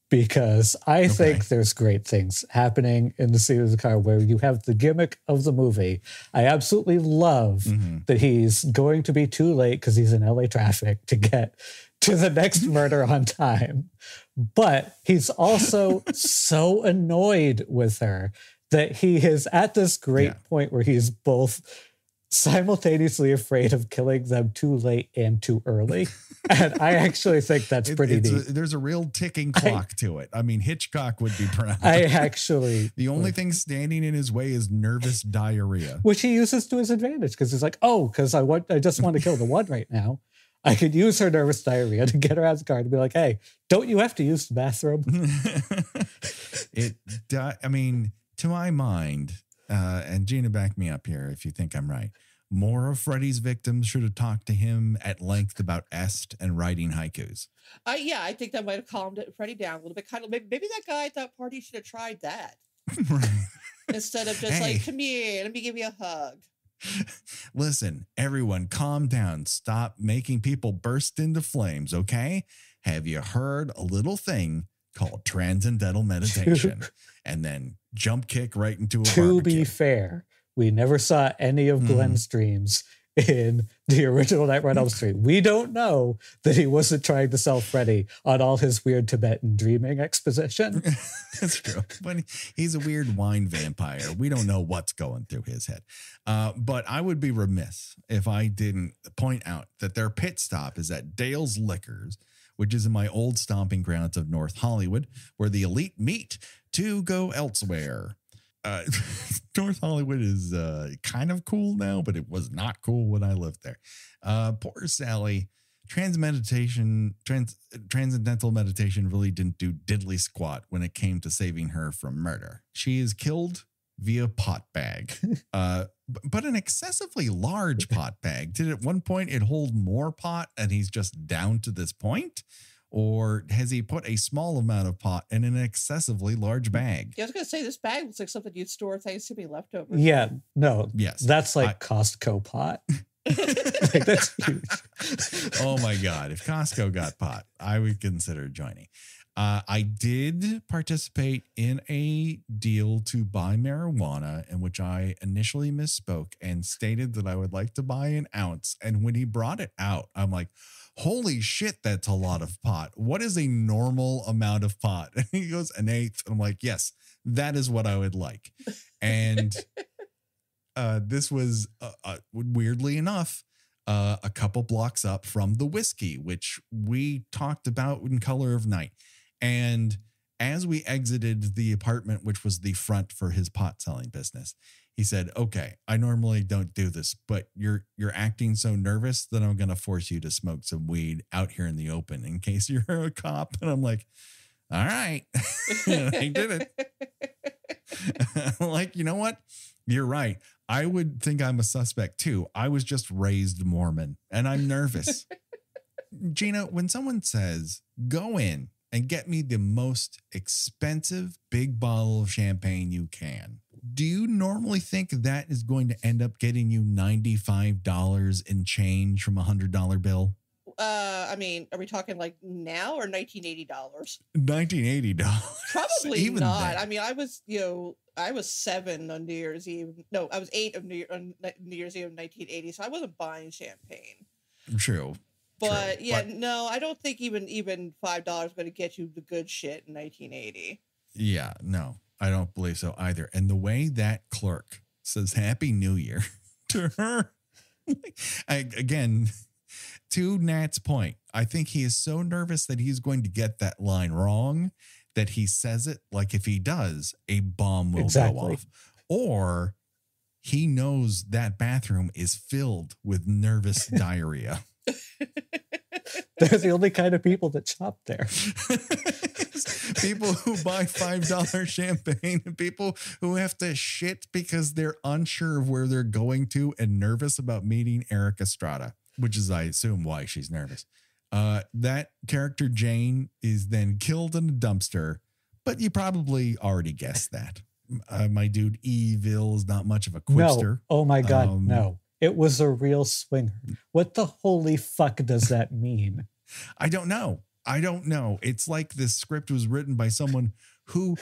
because I think there's great things happening in the scene of the car where you have the gimmick of the movie. I absolutely love that he's going to be too late because he's in LA traffic to get to the next murder on time. But he's also so annoyed with her that he is at this great point where he's both simultaneously afraid of killing them too late and too early. And I actually think that's pretty neat. There's a real ticking clock to it. I mean, Hitchcock would be proud. The only thing standing in his way is nervous diarrhea. Which he uses to his advantage because he's like, because I just want to kill the one right now. I could use her nervous diarrhea to get her out of the car and be like, hey, don't you have to use the bathroom? I mean, to my mind, and Gina, back me up here if you think I'm right, more of Freddy's victims should have talked to him at length about Est and writing haikus. I think that might have calmed Freddy down a little bit. Kind of maybe that guy at that party should have tried that. Right. Instead of just like, come here, let me give you a hug. Listen, everyone, calm down. Stop making people burst into flames, okay? Have you heard a little thing called transcendental meditation? And then jump kick right into a barbecue. To be fair, we never saw any of Glenn's dreams in the original Nightmare on Elm Street. We don't know that he wasn't trying to sell Freddy on all his weird Tibetan dreaming exposition. That's true. But he's a weird wine vampire. We don't know what's going through his head. But I would be remiss if I didn't point out that their pit stop is at Dale's Liquors, which is in my old stomping grounds of North Hollywood, where the elite meet to go elsewhere. North Hollywood is kind of cool now, but it was not cool when I lived there. Poor Sally. Transcendental meditation really didn't do diddly squat when it came to saving her from murder. She is killed via pot bag, but an excessively large pot bag. Did at one point it hold more pot and he's just down to this point? Or has he put a small amount of pot in an excessively large bag? Yeah, I was going to say, this bag looks like something you'd store Thanksgiving leftovers. Yeah, no. Yes. That's like Costco pot. Like, that's huge. Oh my God. If Costco got pot, I would consider joining. I did participate in a deal to buy marijuana in which I initially misspoke and stated that I would like to buy an ounce. And when he brought it out, I'm like, holy shit, that's a lot of pot. What is a normal amount of pot? And he goes, an eighth. And I'm like, yes, that is what I would like. And this was, weirdly enough, a couple blocks up from the whiskey, which we talked about in Color of Night. And as we exited the apartment, which was the front for his pot selling business, He said, okay, I normally don't do this, but you're acting so nervous that I'm going to force you to smoke some weed out here in the open in case you're a cop. And I'm like, all right. And I did it. I'm like, you know what? You're right. I would think I'm a suspect too. I was just raised Mormon and I'm nervous. Gina, when someone says, go in and get me the most expensive big bottle of champagne you can, do you normally think that is going to end up getting you $95 in change from $100 bill? I mean, are we talking like now or $1980? $1980. Probably Even not. then. I mean, I was 7 on New Year's Eve. No, I was 8 on New Year's Eve of 1980, so I wasn't buying champagne. True. But True. yeah, no, I don't think even $5 is going to get you the good shit in 1980. Yeah, no, I don't believe so either. And the way that clerk says Happy New Year to her, again, to Nat's point, I think he is so nervous that he's going to get that line wrong that he says it like if he does, a bomb will go off. Or he knows that bathroom is filled with nervous diarrhea. They're the only kind of people that shop there. People who buy $5 champagne and people who have to shit because they're unsure of where they're going to and nervous about meeting Eric Estrada, which is, I assume, why she's nervous. That character Jane is then killed in a dumpster, but you probably already guessed that. My dude Evil is not much of a quipster. No. Oh my God, no. It was a real swinger. What the holy fuck does that mean? I don't know. It's like this script was written by someone who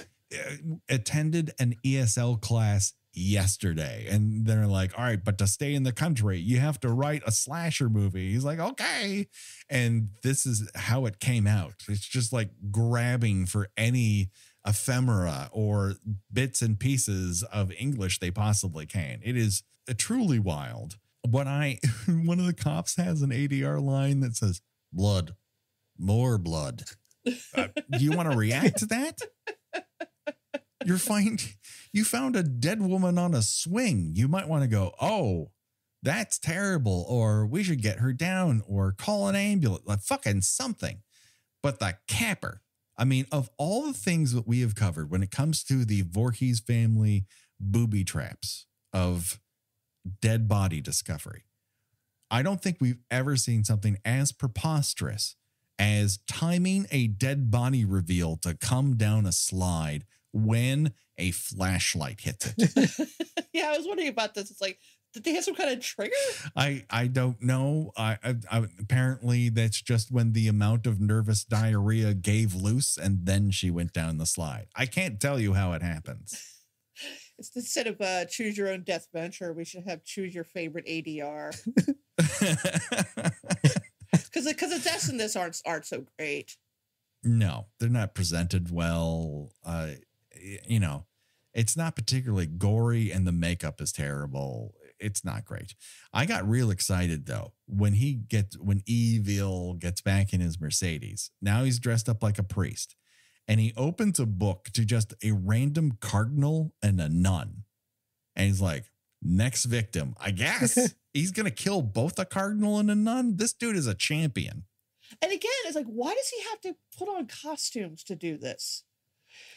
attended an ESL class yesterday. And they're like, all right, but to stay in the country, you have to write a slasher movie. He's like, okay. And this is how it came out. It's just like grabbing for any ephemera or bits and pieces of English they possibly can. It is truly wild. One of the cops has an ADR line that says, blood, more blood. Do you want to react to that? You found a dead woman on a swing. You might want to go, oh, that's terrible. Or we should get her down or call an ambulance, like fucking something. But the capper, I mean, of all the things that we have covered when it comes to the Voorhees family booby traps of dead body discovery, I don't think we've ever seen something as preposterous as timing a dead body reveal to come down a slide when a flashlight hits it. Yeah, I was wondering about this. It's like, did they have some kind of trigger? I don't know. I apparently that's just when the amount of nervous diarrhea gave loose and then she went down the slide. I can't tell you how it happens. It's instead of Choose Your Own Deathventure, we should have Choose Your Favorite ADR. Because the deaths in this aren't so great. No, they're not presented well. It's not particularly gory and the makeup is terrible. It's not great. I got real excited though when Evil gets back in his Mercedes. Now he's dressed up like a priest. And he opens a book to just a random cardinal and a nun. And he's like, next victim, I guess. He's going to kill both a cardinal and a nun. This dude is a champion. And again, it's like, why does he have to put on costumes to do this?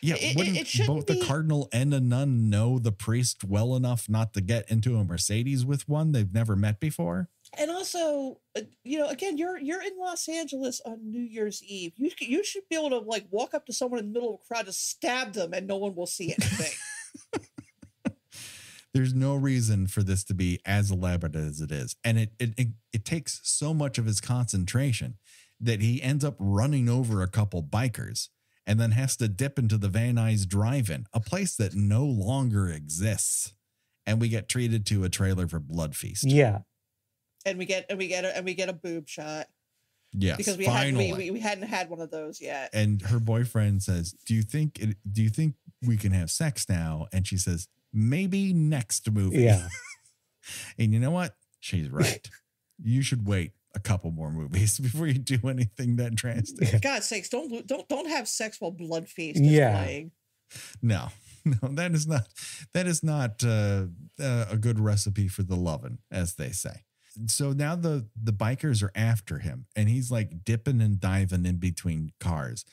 Yeah, wouldn't both the cardinal and a nun know the priest well enough not to get into a Mercedes with one they've never met before? And also, again, you're in Los Angeles on New Year's Eve. You should be able to like walk up to someone in the middle of a crowd, just stab them, and no one will see anything. There's no reason for this to be as elaborate as it is, and it takes so much of his concentration that he ends up running over a couple bikers and then has to dip into the Van Nuys Drive-In, a place that no longer exists, and we get treated to a trailer for Blood Feast. Yeah. And we get a boob shot. Yes, because we hadn't had one of those yet. And her boyfriend says, "Do you think we can have sex now?" And she says, "Maybe next movie." Yeah. And you know what? She's right. You should wait a couple more movies before you do anything that drastic. For God's sakes, don't have sex while Blood Feast is playing. No, No, that is not a good recipe for the lovin', as they say. So now the bikers are after him, and he's like dipping and diving in between cars.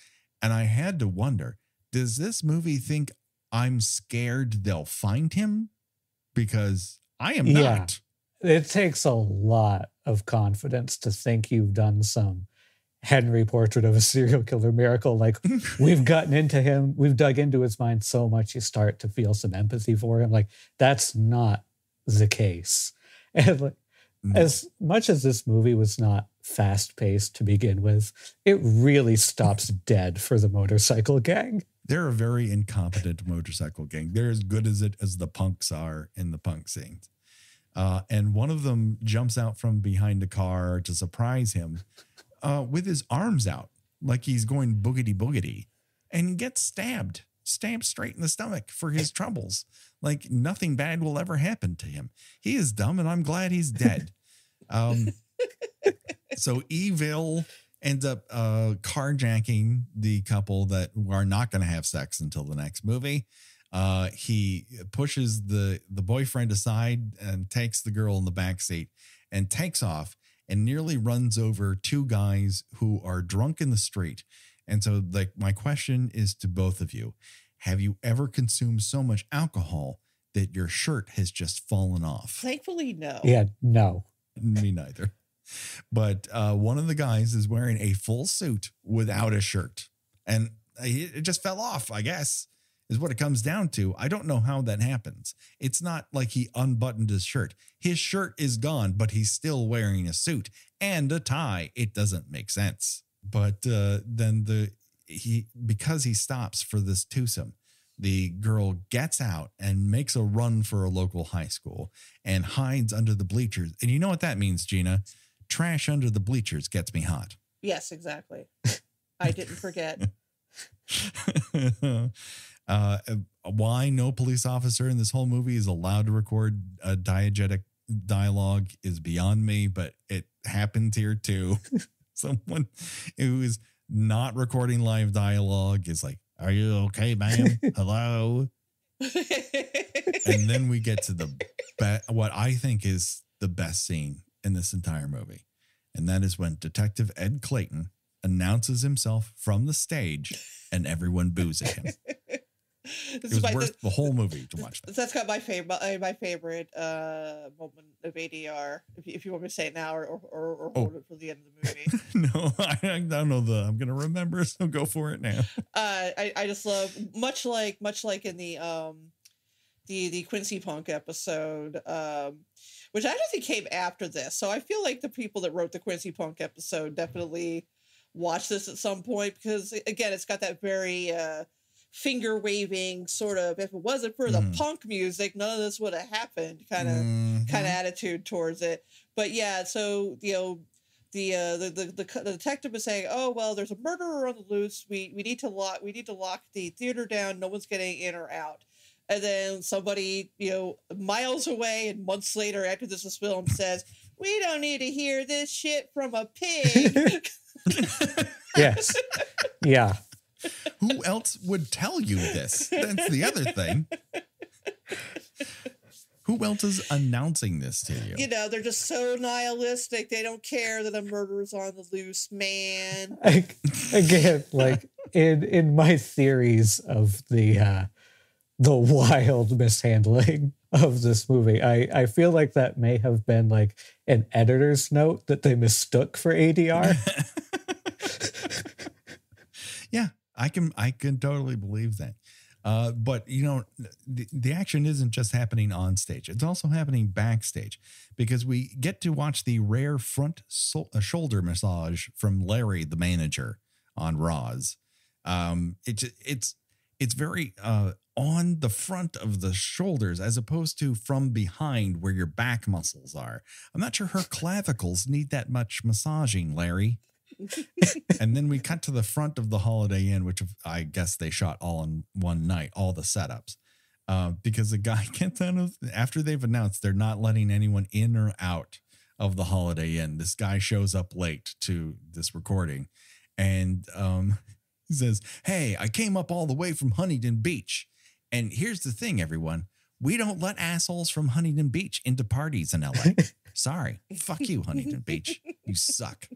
And I had to wonder, does this movie think I'm scared they'll find him? Because I am not. It takes a lot of confidence to think you've done some Henry Portrait of a Serial Killer miracle. Like, we've gotten into him, we've dug into his mind so much you start to feel some empathy for him. Like, that's not the case. And like, as much as this movie was not fast-paced to begin with, it really stops dead for the motorcycle gang. They're a very incompetent motorcycle gang. They're as good as the punks are in the punk scenes. And one of them jumps out from behind a car to surprise him with his arms out, like he's going boogity boogity, and gets stabbed straight in the stomach for his troubles. Like nothing bad will ever happen to him. He is dumb, and I'm glad he's dead. So Evil ends up carjacking the couple that are not going to have sex until the next movie. He pushes the boyfriend aside and takes the girl in the back seat and takes off and nearly runs over two guys who are drunk in the street. And so, like, my question is to both of you: have you ever consumed so much alcohol that your shirt has just fallen off? Thankfully, no. Yeah, no. Me neither. But one of the guys is wearing a full suit without a shirt, and it just fell off, I guess, is what it comes down to. I don't know how that happens. It's not like he unbuttoned his shirt. His shirt is gone, but he's still wearing a suit and a tie. It doesn't make sense. But then because he stops for this twosome, the girl gets out and makes a run for a local high school and hides under the bleachers. And you know what that means, Gina? Trash under the bleachers gets me hot. Yes, exactly. I didn't forget. Why no police officer in this whole movie is allowed to record a diegetic dialogue is beyond me, but it happens here too. Someone who is not recording live dialogue is like, "Are you okay, ma'am? Hello?" And then we get to what I think is the best scene in this entire movie. And that is when Detective Ed Clayton announces himself from the stage and everyone boos at him. It was worth the whole movie to watch that. That's got my favorite moment of ADR. If you want me to say it now or hold it for the end of the movie. No, I don't know I'm gonna remember, so go for it now. I just love much like in the Quincy Punk episode, which I don't think came after this. So I feel like the people that wrote the Quincy Punk episode definitely watched this at some point, because again, it's got that very finger waving sort of, if it wasn't for the punk music, none of this would have happened kind of attitude towards it. But yeah, so the detective is saying, "Oh well, there's a murderer on the loose. We need to lock the theater down. No one's getting in or out." And then somebody, miles away and months later after this is filmed says, "We don't need to hear this shit from a pig." Yes. Yeah. Who else would tell you this? That's the other thing. Who else is announcing this to you? They're just so nihilistic. They don't care that a murderer's on the loose, man. Again, like in my theories of the wild mishandling of this movie, I feel like that may have been like an editor's note that they mistook for ADR. Yeah, I can totally believe that. But the action isn't just happening on stage. It's also happening backstage, because we get to watch the rare front shoulder massage from Larry, the manager, on Roz. It's very on the front of the shoulders, as opposed to from behind where your back muscles are. I'm not sure her clavicles need that much massaging, Larry. And then we cut to the front of the Holiday Inn, which I guess they shot all in one night, all the setups, because the guy gets out of, after they've announced they're not letting anyone in or out of the Holiday Inn. This guy shows up late to this recording, and he says, "Hey, I came up all the way from Huntington Beach, And here's the thing, everyone. We don't let assholes from Huntington Beach into parties in LA. Sorry. Fuck you, Huntington Beach. You suck.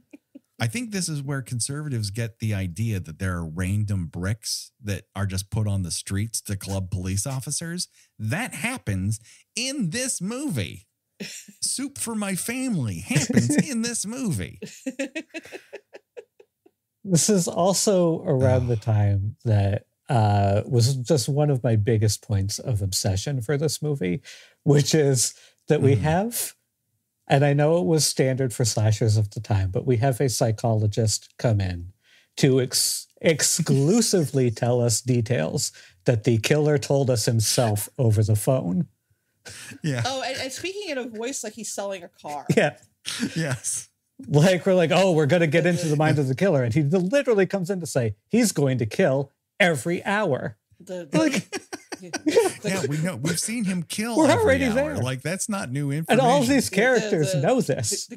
I think this is where conservatives get the idea that there are random bricks that are just put on the streets to club police officers. That happens in this movie. Soup for My Family happens in this movie. This is also around the time that was just one of my biggest points of obsession for this movie, which is that we have, and I know it was standard for slashers of the time, but we have a psychologist come in to exclusively tell us details that the killer told us himself over the phone. Yeah. Oh, and speaking in a voice like he's selling a car. Yeah. Yes. Like we're like, oh, we're going to get into the mind of the killer. And he literally comes in to say he's going to kill every hour. Yeah, we know. We've seen him kill we're every already hour. There. Like, that's not new information. And all of these characters know this.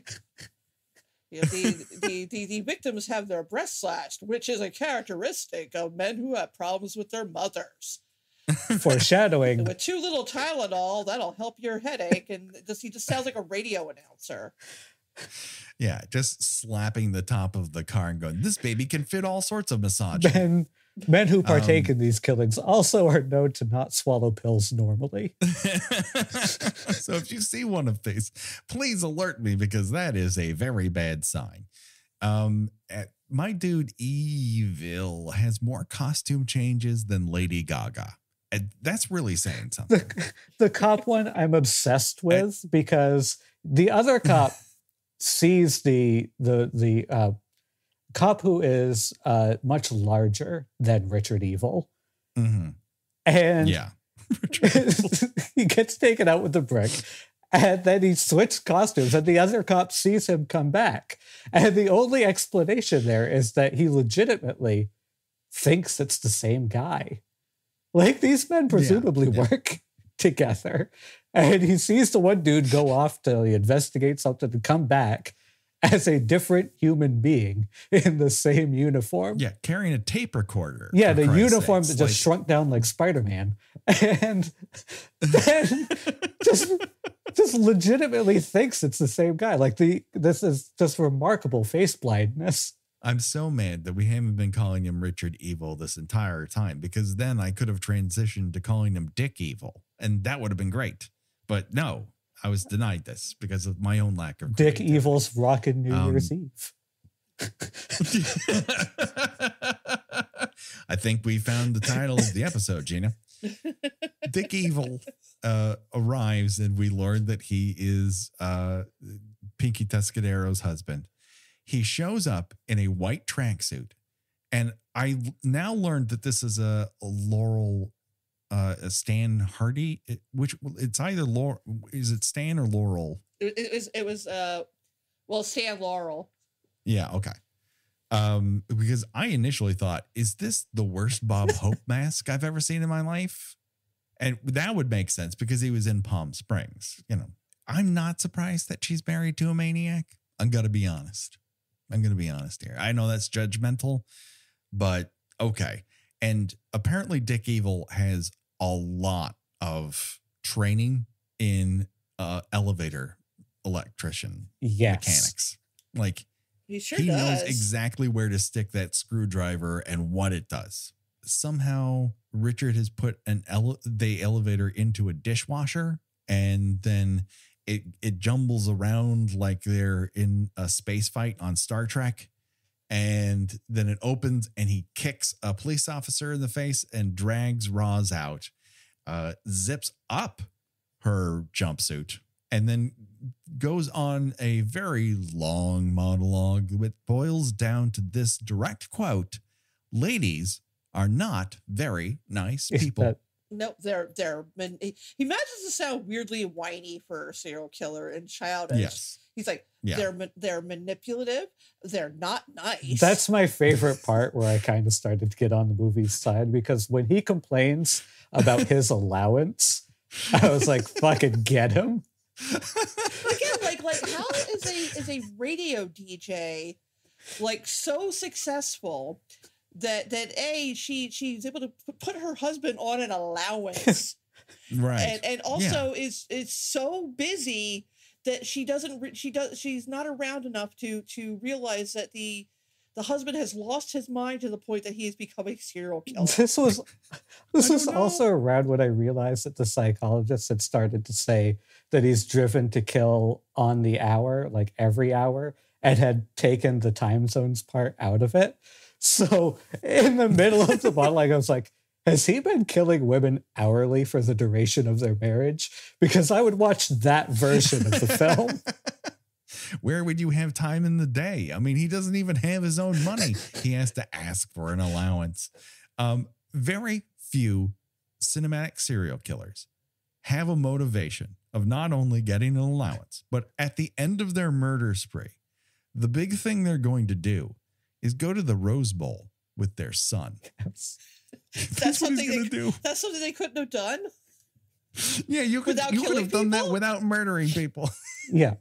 The victims have their breasts slashed, which is a characteristic of men who have problems with their mothers. Foreshadowing. With too little Tylenol, that'll help your headache. And he just sounds like a radio announcer. Yeah, just slapping the top of the car and going, this baby can fit all sorts of massage. Men who partake in these killings also are known to not swallow pills normally. So if you see one of these, please alert me, because that is a very bad sign. My dude Evil has more costume changes than Lady Gaga. And that's really saying something. The cop one I'm obsessed with because the other cop sees the cop who is much larger than Richard Evil. Mm-hmm. And yeah, he gets taken out with the brick. And then he switched costumes and the other cop sees him come back. And the only explanation there is that he legitimately thinks it's the same guy. Like, these men presumably work together. And he sees the one dude go off to investigate something and come back as a different human being in the same uniform. Yeah, carrying a tape recorder. Yeah, the uniform that just shrunk down like Spider-Man. And then just legitimately thinks it's the same guy. Like, this is just remarkable face blindness. I'm so mad that we haven't been calling him Richard Evil this entire time, because then I could have transitioned to calling him Dick Evil, and that would have been great. But no, I was denied this because of my own lack of Dick Evil's Rockin' New Year's Eve. I think we found the title of the episode, Gina. Dick Evil arrives, and we learn that he is Pinky Tuscadero's husband. He shows up in a white tracksuit, and I now learned that this is a Laurel, a Stan Hardy, which it's either Laurel. Is it Stan or Laurel? It was Stan Laurel. Yeah. Okay. Because I initially thought, is this the worst Bob Hope mask I've ever seen in my life? And that would make sense because he was in Palm Springs. You know, I'm not surprised that she's married to a maniac. I'm going to be honest here. I know that's judgmental, but okay. And apparently Dick Evil has a lot of training in elevator electrician mechanics. Like, he knows exactly where to stick that screwdriver and what it does. Somehow Richard has put the elevator into a dishwasher, and then it jumbles around like they're in a space fight on Star Trek. And then it opens and he kicks a police officer in the face and drags Roz out, zips up her jumpsuit, and then goes on a very long monologue that boils down to this direct quote: ladies are not very nice people. No, they're he manages to sound weirdly whiny for a serial killer and childish. Yes. He's like, they're manipulative. They're not nice. That's my favorite part, where I kind of started to get on the movie's side, because when he complains about his allowance, I was like, fucking get him. Again, like how is a radio DJ like so successful she's able to put her husband on an allowance, right, and also is so busy that she's not around enough to realize that the husband has lost his mind to the point that he has become a serial killer. This was also around when I realized that the psychologist had started to say that he's driven to kill on the hour, like every hour, and had taken the time zones part out of it. So in the middle of the monologue, I was like, has he been killing women hourly for the duration of their marriage? Because I would watch that version of the film. Where would you have time in the day? I mean, he doesn't even have his own money. He has to ask for an allowance. Very few cinematic serial killers have a motivation of not only getting an allowance, but at the end of their murder spree, the big thing they're going to do is go to the Rose Bowl with their son. That's something they couldn't have done. Yeah, you could have done that without murdering people. Yeah.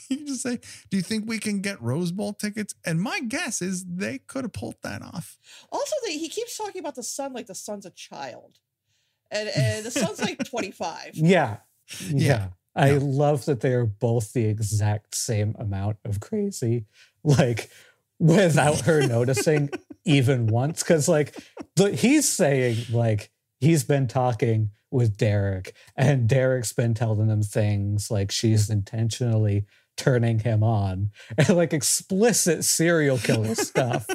You can just say, do you think we can get Rose Bowl tickets? And my guess is they could have pulled that off. Also, he keeps talking about the son like the son's a child. And the son's like 25. Yeah. I love that they are both the exact same amount of crazy, like without her noticing even once. Because like he's saying like he's been talking with Derek and Derek's been telling him things like she's intentionally turning him on, and like explicit serial killer stuff.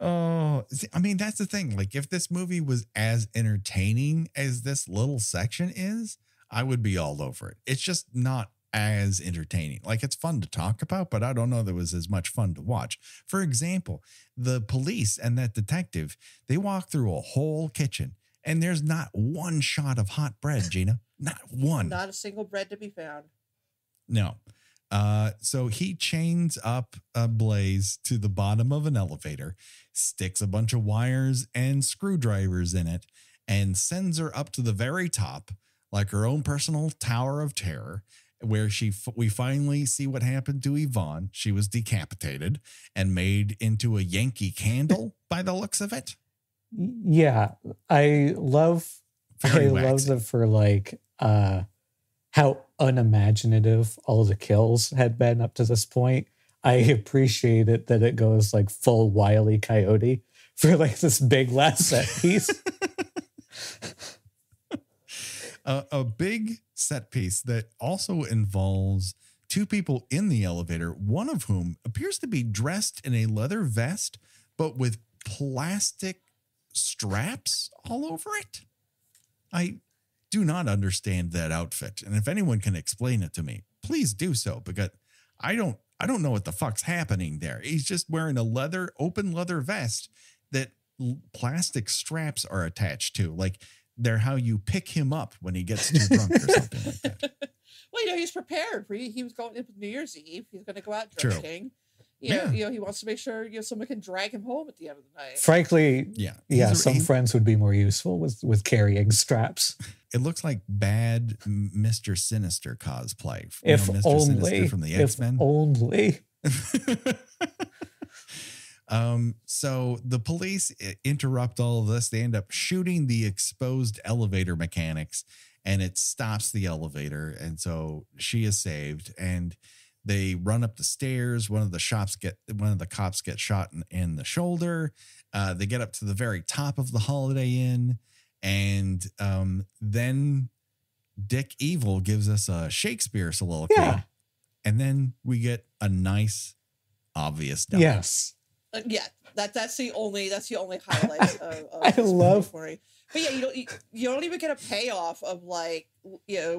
Oh, I mean, that's the thing. Like, if this movie was as entertaining as this little section is, I would be all over it. It's just not as entertaining. Like, it's fun to talk about, but I don't know that it was as much fun to watch. For example, the police and that detective, they walk through a whole kitchen and there's not one shot of hot bread, Gina. Not one. Not a single bread to be found. No. So he chains up Blaze to the bottom of an elevator, sticks a bunch of wires and screwdrivers in it, and sends her up to the very top, like her own personal tower of terror, where we finally see what happened to Yvonne. She was decapitated and made into a Yankee Candle by the looks of it. Yeah, I love them for like how unimaginative all the kills had been up to this point. I appreciate it that it goes like full Wile E. Coyote for like this big last set piece. A big set piece that also involves two people in the elevator, one of whom appears to be dressed in a leather vest, but with plastic straps all over it. I do not understand that outfit. And if anyone can explain it to me, please do so, because I don't know what the fuck's happening there. He's just wearing a open leather vest that plastic straps are attached to. Like, they're how you pick him up when he gets too drunk or something like that. Well, he's prepared. He was going in New Year's Eve. He's going to go out drinking. You know, he wants to make sure someone can drag him home at the end of the night. Frankly, some friends would be more useful with carrying straps. It looks like bad Mr. Sinister cosplay. If only Sinister from the X-Men. Only. So the police interrupt all of this. They end up shooting the exposed elevator mechanics, and it stops the elevator. And so she is saved, and they run up the stairs. One of the cops get shot in the shoulder. They get up to the very top of the Holiday Inn, and then Dick Evil gives us a Shakespeare soliloquy. Yeah. And then we get a nice, obvious dump. Yes. That's the only highlight of I love story. But yeah, you don't even get a payoff of like,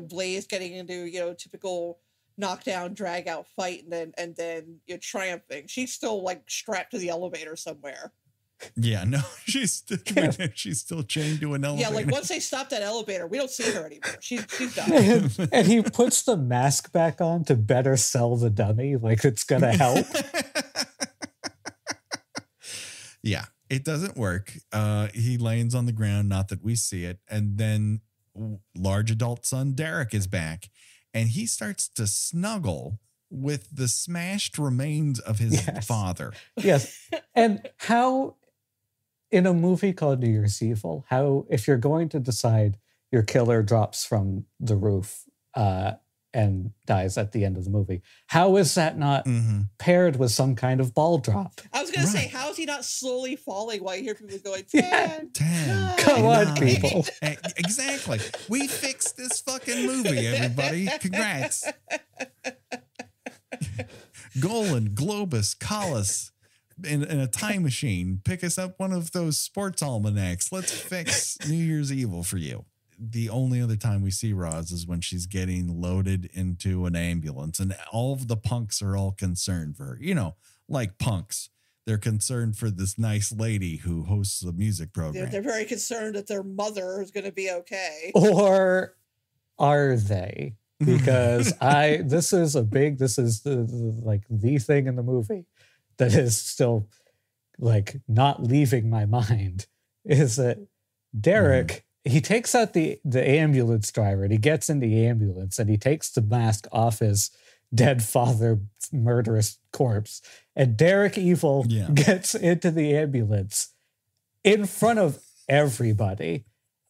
Blaze getting into, typical knockdown, drag out fight, and then you're triumphing. She's still like strapped to the elevator somewhere. Yeah, no, she's still chained to an elevator. Yeah, like once they stop that elevator, we don't see her anymore. She's done. And he puts the mask back on to better sell the dummy, like it's gonna help. Yeah, it doesn't work. He lands on the ground, not that we see it, and then large adult son Derek is back, and he starts to snuggle with the smashed remains of his father. Yes. And how, in a movie called New Year's Evil, how, if you're going to decide your killer drops from the roof and dies at the end of the movie, how is that not paired with some kind of ball drop? I was going to say, how is he not slowly falling while you hear people going, 10, 10. Come on, people. Exactly. We fixed this fucking movie, everybody. Congrats. Golan, Globus, Collis, in a time machine. Pick us up one of those sports almanacs. Let's fix New Year's Evil for you. The only other time we see Roz is when she's getting loaded into an ambulance, and all of the punks are all concerned for her. You know, like punks. They're concerned for this nice lady who hosts a music program. They're very concerned that their mother is going to be okay. Or are they? Because this is the thing in the movie that is still like not leaving my mind, is that Derek, he takes out the ambulance driver and he gets in the ambulance and he takes the mask off his dead father murderous corpse, and Derek Evil gets into the ambulance in front of everybody.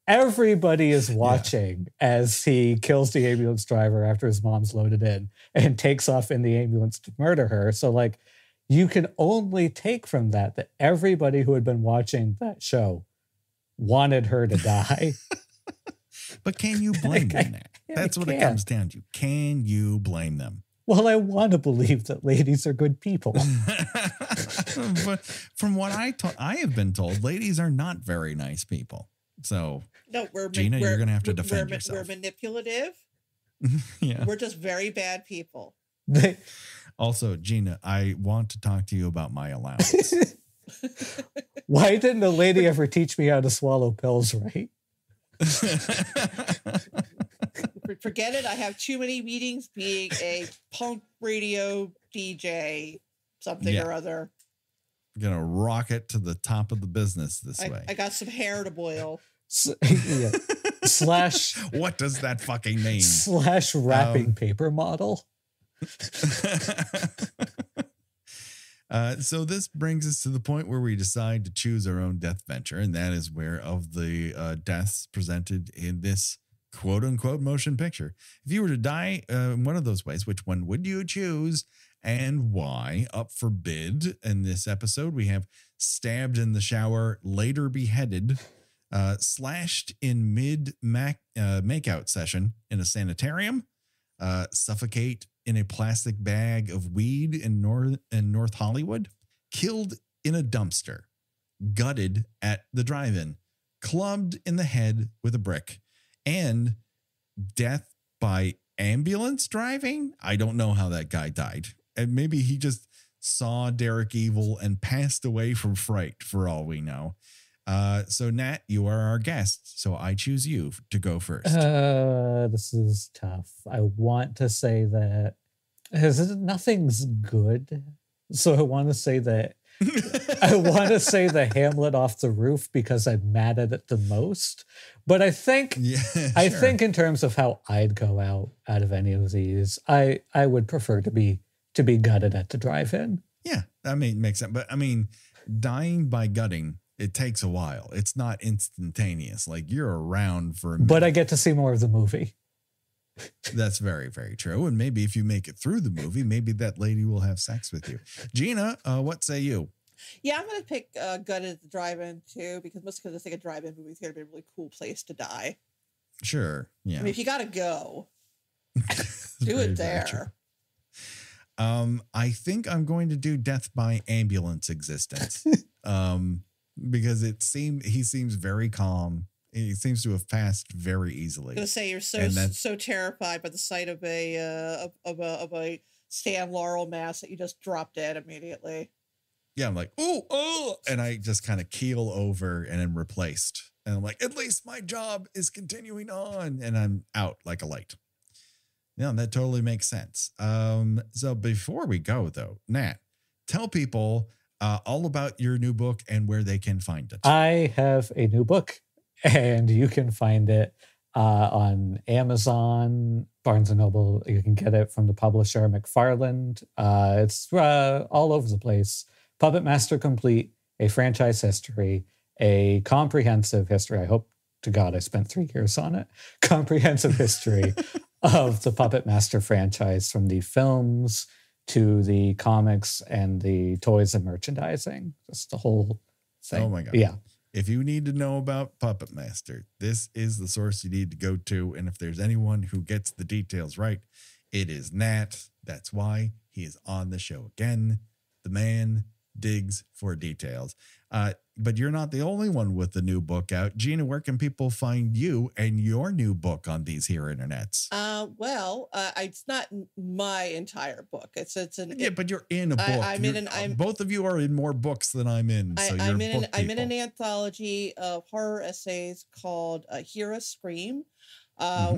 Everybody is watching as he kills the ambulance driver after his mom's loaded in and takes off in the ambulance to murder her. So like, you can only take from that everybody who had been watching that show wanted her to die. But can you blame them? That's what it comes down to. Can you blame them? Well, I want to believe that ladies are good people. But from what I have been told, ladies are not very nice people. So, no, Gina, you're going to have to defend yourself. We're manipulative. Yeah. We're just very bad people. Also, Gina, I want to talk to you about my allowance. Why didn't a lady ever teach me how to swallow pills right? Forget it. I have too many meetings being a punk radio DJ, something or other. Gonna rock it to the top of the business this way. I got some hair to boil. Slash. What does that fucking mean? Slash wrapping paper model. So this brings us to the point where we decide to choose our own death venture, and that is where of the deaths presented in this quote-unquote motion picture, if you were to die in one of those ways, which one would you choose and why? Up for bid in this episode, we have stabbed in the shower, later beheaded, slashed in mid-makeout session in a sanitarium, suffocate in a plastic bag of weed in North Hollywood, killed in a dumpster, gutted at the drive-in, clubbed in the head with a brick, and death by ambulance driving. I don't know how that guy died. And maybe he just saw Derek Evil and passed away from fright, for all we know. So Nat, you are our guest, so I choose you to go first. This is tough. I want to say that nothing's good, so I want to say that the Hamlet off the roof because I'm mad at it the most. But I think think in terms of how I'd go out of any of these, I would prefer to be gutted at the drive-in. Yeah, I mean, it makes sense. But I mean, dying by gutting, it takes a while. It's not instantaneous. Like, you're around for a minute. But I get to see more of the movie. That's very, very true. And maybe if you make it through the movie, maybe that lady will have sex with you. Gina, what say you? Yeah, I'm going to pick gutted at the drive-in too, because I think a drive-in movie is going to be a really cool place to die. Sure. Yeah. I mean, if you got to go, do it there. I think I'm going to do death by ambulance existence. Because he seems very calm. He seems to have passed very easily. I'm gonna say you're so terrified by the sight of a Stan Laurel mask that you just drop dead immediately. Yeah, I'm like, oh, and I just kind of keel over and am replaced. And I'm like, at least my job is continuing on, and I'm out like a light. Yeah, that totally makes sense. So before we go though, Nat, tell people all about your new book and where they can find it. I have a new book, and you can find it on Amazon, Barnes & Noble. You can get it from the publisher McFarland. It's all over the place. Puppet Master Complete, a franchise history, a comprehensive history. I hope to God I spent 3 years on it. Comprehensive history of the Puppet Master franchise, from the films to the comics and the toys and merchandising. Just the whole thing. Oh my God. Yeah. If you need to know about Puppet Master, this is the source you need to go to. And if there's anyone who gets the details right, it is Nat. That's why he is on the show again. The man digs for details. But you're not the only one with the new book out. Gina, where can people find you and your new book on these here internets? It's not my entire book. But you're in a book. Both of you are in more books than I'm in. I'm in an anthology of horror essays called Hear Us Scream,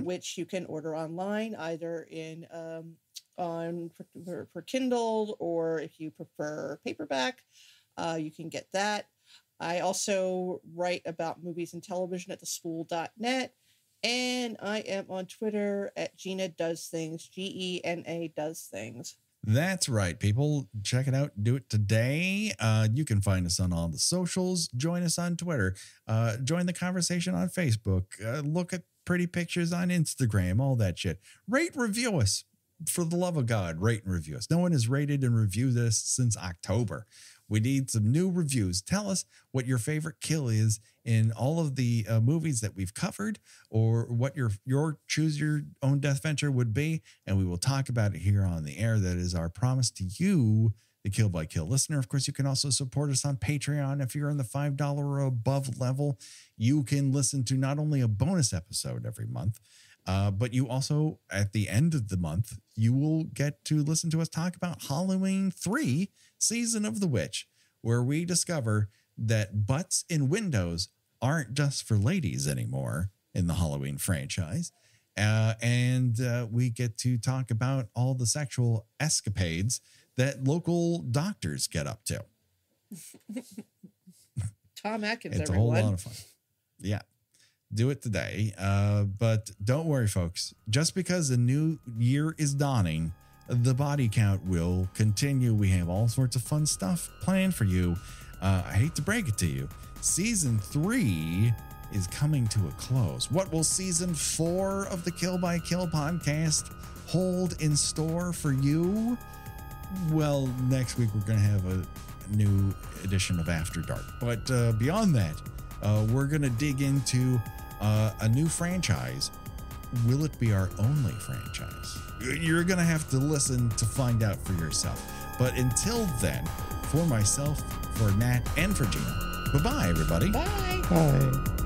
which you can order online, either for Kindle, or if you prefer paperback, you can get that. I also write about movies and television at thespool.net, and I am on Twitter at Gina Does Things, GENA Does Things. That's right, people. Check it out. Do it today. You can find us on all the socials. Join us on Twitter. Join the conversation on Facebook. Look at pretty pictures on Instagram, all that shit. Rate, review us. For the love of God, rate and review us. No one has rated and reviewed this since October. We need some new reviews. Tell us what your favorite kill is in all of the movies that we've covered, or what your Choose Your Own Deathventure would be, and we will talk about it here on the air. That is our promise to you, the Kill by Kill listener. Of course, you can also support us on Patreon. If you're in the $5 or above level, you can listen to not only a bonus episode every month, but you also, at the end of the month, you will get to listen to us talk about Halloween 3, Season of the Witch, where we discover that butts in windows aren't just for ladies anymore in the Halloween franchise. And we get to talk about all the sexual escapades that local doctors get up to. Tom Atkins, it's everyone. A whole lot of fun. Yeah. Do it today. But don't worry, folks. Just because a new year is dawning, the body count will continue. We have all sorts of fun stuff planned for you. I hate to break it to you. Season 3 is coming to a close. What will season 4 of the Kill by Kill podcast hold in store for you? Well, next week we're going to have a new edition of After Dark. But beyond that, we're going to dig into a new franchise. Will it be our only franchise? You're going to have to listen to find out for yourself. But until then, for myself, for Nat, and for Gina, bye-bye, everybody. Bye. Bye.